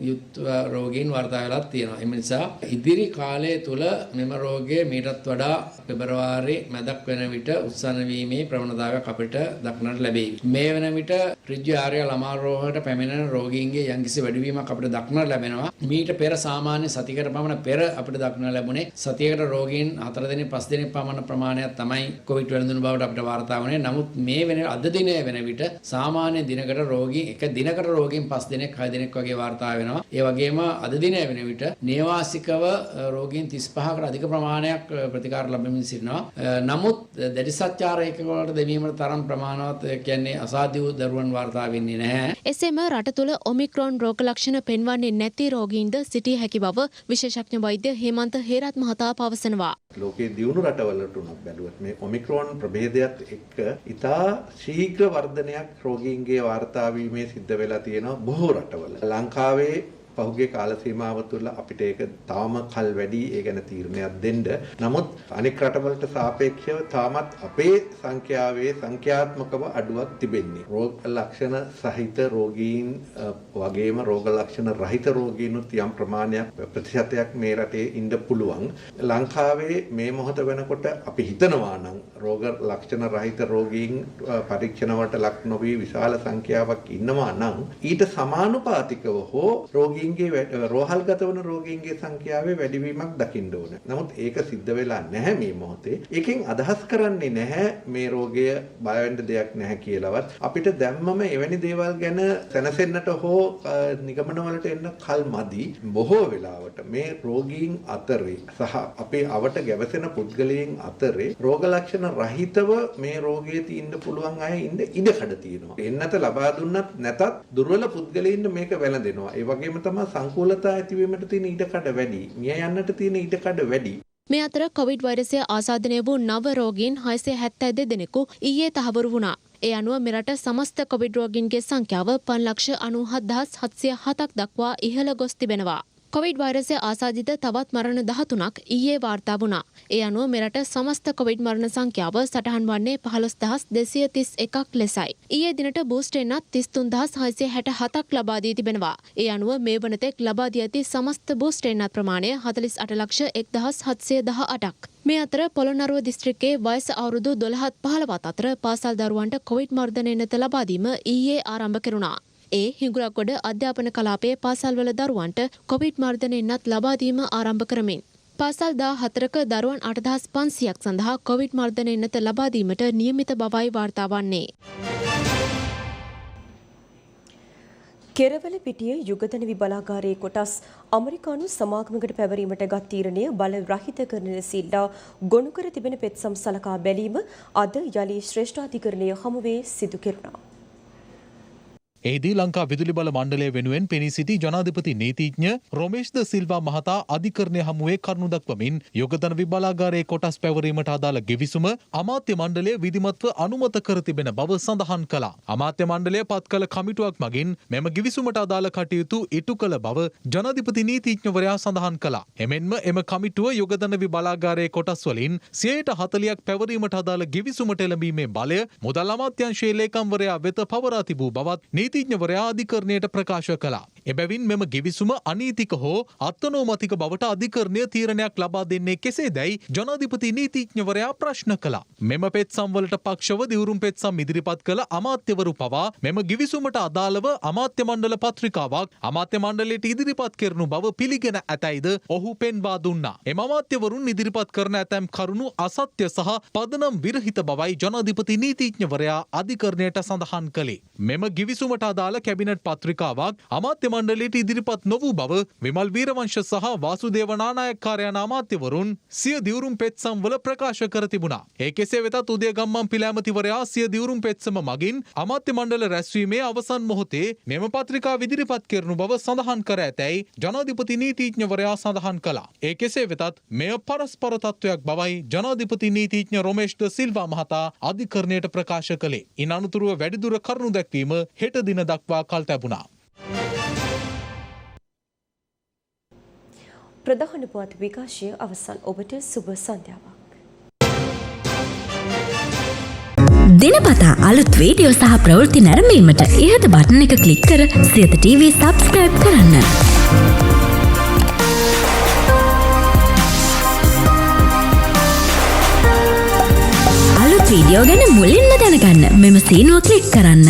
යුත් රෝගීන් වාර්තා වෙලා තියෙනවා. ඒ නිසා ඉදිරි කාලය තුල මෙම රෝගය මීටත් වඩා පෙබරවාරි මැදක් වෙන විට උත්සන්න වීමේ ප්‍රවණතාවයක් අපිට දක්නට ලැබෙයි. මේ වෙන විට රිජ්‍ය ආර්ය ළමා රෝහලට පැමිණෙන රෝගීන්ගේ යම්කිසි වැඩිවීමක් අපිට දක්නට ලැබෙනවා. මීට පෙර සාමාන්‍ය සතියකට පමණ පෙර අපිට දක්නට ලැබුණේ සතියකට රෝගීන් 4 දෙනෙක් 5 දෙනෙක් පමණ ප්‍රමාණයක් තමයි කොවිඩ් වැළඳුණු බවට අපිට වාර්තා වුණේ. නමුත් මේ වෙන අද දිනේ වෙන විට සාමාන්‍ය දිනකට රෝගී එක දිනකට රෝගීන් 5 දෙනෙක් 6 දෙනෙක් වගේ වාර්තා වෙනවා. ඒ වගේම අද දිනේ වෙන විට නේවාසිකව රෝගීන් 35කට අධික ප්‍රමාණයක් ප්‍රතිකාර ලැබෙමින් සිටිනවා. නමුත් දැඩි සත්‍යාරයක වලට දෙවීමට තරම් ප්‍රමාණවත් කියන්නේ අසාධ්‍ය වූ දරුවන් වාර්තා වෙන්නේ නැහැ. එසේම රට තුළ ඔමික්‍රෝන් රෝග ලක්ෂණ පෙන්වන්නේ නැති රෝගීන්ද සිටිය හැකි බව විශේෂඥ වෛද්‍ය හේමන්ත හේරත් මහතා පවසනවා. ලෝකයේ දියුණු රටවලට උනත් බැලුවත් මේ ඔමික්‍රෝන් ප්‍රභේදයත් එක්ක ඉතා ශීඝ්‍ර වර්ධනයක් රෝගීන්ගේ වාර්තා වීමේ සිද්ධ වෙලා තියෙනවා බොහෝ රටවල. ලංකාවේ පහුගිය කාල සීමාව තුළ අපිට ඒක තාම කල් වැඩි ඒ ගැන තීරණයක් දෙන්න. නමුත් අනෙක් රටවලට සාපේක්ෂව තාමත් අපේ සංඛ්‍යාවේ සංඛ්‍යාත්මකව අඩුවක් තිබෙන්නේ. රෝග ලක්ෂණ සහිත රෝගීන් වගේම රෝග ලක්ෂණ රහිත රෝගීනුත් යම් ප්‍රමාණයක් ප්‍රතිශතයක් මේ රටේ ඉන්න පුළුවන්. ලංකාවේ මේ මොහොත වෙනකොට අපි හිතනවා නම් රෝග ලක්ෂණ රහිත රෝගීන් පරීක්ෂණ වලට ලක් නොවි විශාල සංඛ්‍යාවක් ඉන්නවා නම් ඊට සමානුපාතිකව හෝ රෝගී රෝහල්ගත වන රෝගීන්ගේ සංඛ්‍යාවේ වැඩිවීමක් දකින්න ඕන. නමුත් ඒක සිද්ධ වෙලා නැහැ මේ මොහොතේ. ඒකෙන් අදහස් කරන්නේ නැහැ මේ රෝගය බය වෙන්න දෙයක් නැහැ කියලාවත්. අපිට දැම්මම එවැනි දේවල් ගැන සැනසෙන්නට හෝ නිගමන වලට එන්න කල් මදි. බොහෝ වෙලාවට මේ රෝගීන් අතරේ සහ අපේ අවට ගැවසෙන පුද්ගලයන් අතරේ රෝග ලක්ෂණ රහිතව මේ රෝගයේ තියෙන්න පුළුවන් අය ඉන්න ඉඩකඩ තියෙනවා. එන්නත ලබා දුන්නත් නැතත් දුර්වල පුද්ගලයින්ට මේක වැළඳෙනවා. ඒ වගේම සංකූලතා ඇතිවීමට තියෙන ඉඩකඩ වැඩි. මිය යන්නට තියෙන ඉඩකඩ වැඩි. මේ අතර කොවිඩ් වෛරසය ආසාදනය වූ නව රෝගීන් 672 දෙනෙකු ඊයේ තහවුරු වුණා. ඒ අනුව මෙරට සමස්ත කොවිඩ් රෝගීන්ගේ සංඛ්‍යාව 5,97,707ක් දක්වා ඉහළ ගොස් තිබෙනවා. කොවිඩ් වෛරසය ආසාදිත තවත් මරණ 13ක් ඊයේ වාර්තා වුණා. ඒ අනුව මෙරට සමස්ත කොවිඩ් මරණ සංඛ්‍යාව සටහන් වන්නේ 15231ක් ලෙසයි. ඊයේ දිනට බූස්ට් එන්නත් 33667ක් ලබා දී තිබෙනවා. ඒ අනුව මේ වනතෙක් ලබා දී ඇති සමස්ත බූස්ට් එන්නත් ප්‍රමාණය 48,1718ක්. මේ අතර පොළොන්නරුව දිස්ත්‍රික්කයේ වයස අවුරුදු 12ත් 15ත් අතර පාසල් දරුවන්ට කොවිඩ් මර්ධන එන්නත ලබා දීම ඊයේ ආරම්භ කෙරුණා. ඒ හිඟුරක්ගොඩ අධ්‍යාපන කලාපයේ පාසල්වල දරුවන්ට කොවිඩ් මර්ධන එන්නත් ලබා දීම ආරම්භ කරමින් පාසල් 14ක දරුවන් 8500ක් සඳහා කොවිඩ් මර්ධන එන්නත ලබා දීමට නියමිත බවයි වාර්තා වන්නේ. කෙරවල පිටිය යුගතනවි බලාගාරයේ කොටස් ඇමරිකානු සමාගමකට පැවරීමට ගත් තීරණය බල රහිත කරන ලෙසිල්ලා ගොනු කර තිබෙන පෙත්සම් සලකා බැලීම අද යලි ශ්‍රේෂ්ඨාධිකරණය හමුවේ සිදු කෙරුණා. එහිදී ලංකා විදුලි බල මණ්ඩලය වෙනුවෙන් පෙනී සිටි ජනාධිපති නීතිඥ රොමේෂ් ද සිල්වා මහතා අධිකරණය හමුවේ කරුණු දක්වමින් යුගතනවි බලාගාරයේ කොටස් පැවරීමට අදාළ ගෙවිසුම අමාත්‍ය මණ්ඩලය විධිමත්ව අනුමත කර තිබෙන බව සඳහන් කළා. අමාත්‍ය මණ්ඩලය පත් කළ කමිටුවක් මගින් මෙම ගෙවිසුමට අදාළ කටයුතු ඉටු කළ බව ජනාධිපති නීතිඥවරයා සඳහන් කළා. එමෙන්ම එම කමිටුව යුගතනවි බලාගාරයේ කොටස් වලින් 40%ක් පැවරීමට අදාළ ගෙවිසුමට එළඹීමේ බලය මුදල් අමාත්‍යාංශයේ ලේකම්වරයා වෙත පවරා තිබූ බවත් නීතිඥවරයා අධිකරණයට ප්‍රකාශ කළා. එබැවින් මෙම ගෙවිසුම අනීතික හෝ අත්නෝමතික බවට අධිකරණය තීරණයක් ලබා දෙන්නේ කෙසේදැයි ජනාධිපති නීතිඥවරයා ප්‍රශ්න කළා. මෙම පෙත්සම් වලට පක්ෂව දිවුරුම් පෙත්සම් ඉදිරිපත් කළ අමාත්‍යවරු පවා මෙම ගෙවිසුමට අදාළව අමාත්‍ය මණ්ඩල පත්‍රිකාවක් අමාත්‍ය මණ්ඩලයට ඉදිරිපත් කරනු බව පිළිගෙන ඇතැයිද ඔහු පෙන්වා දුන්නා. එම අමාත්‍යවරුන් ඉදිරිපත් කරන ඇතැම් කරුණු අසත්‍ය සහ පදනම් විරහිත බවයි ජනාධිපති නීතිඥවරයා අධිකරණයට සඳහන් කළේ. මෙම ගෙවිසුමට අදාළ කැබිනට් පත්‍රිකාවක් අමාත්‍ය මණ්ඩලයට ඉදිරිපත් නොවූ බව විමල් වීරවංශ සහ වාසුදේව නානායක්කාර යන අමාත්‍යවරුන් සිය දිවුරුම් පෙත්සම් වල ප්‍රකාශ කර තිබුණා. ඒ කෙසේ වෙතත් උදයගම්මන් පිළ ඇමතිවරයා සිය දිවුරුම් පෙත්සම මගින් අමාත්‍ය මණ්ඩල රැස්වීමේ අවසන් මොහොතේ මෙම පත්‍රිකා ඉදිරිපත් කරනු බව සඳහන් කර ඇතැයි ජනාධිපති නීතිඥවරයා සඳහන් කළා. ඒ කෙසේ වෙතත් මෙය පරස්පර තත්වයක් බවයි ජනාධිපති නීතිඥ රොමේෂ් ද සිල්වා මහතා අධිකරණයට ප්‍රකාශ කළේ. ඉන් අනතුරුව වැඩිදුර කරුණු දැක්වීම හෙට දින දක්වා කල් තැබුණා. ප්‍රධාන පුවත් විකාශය අවසන්. ඔබට සුබ සන්ධ්‍යාවක්. දිනපතා අලුත් වීඩියෝ සහ ප්‍රවෘත්ති නැරඹීමට ඉහත බටන් එක ක්ලික් කර සියත TV සබ්ස්ක්‍රයිබ් කරන්න. අලුත් වීඩියෝ ගැන මුලින්ම දැනගන්න මෙම සීනුව ක්ලික් කරන්න.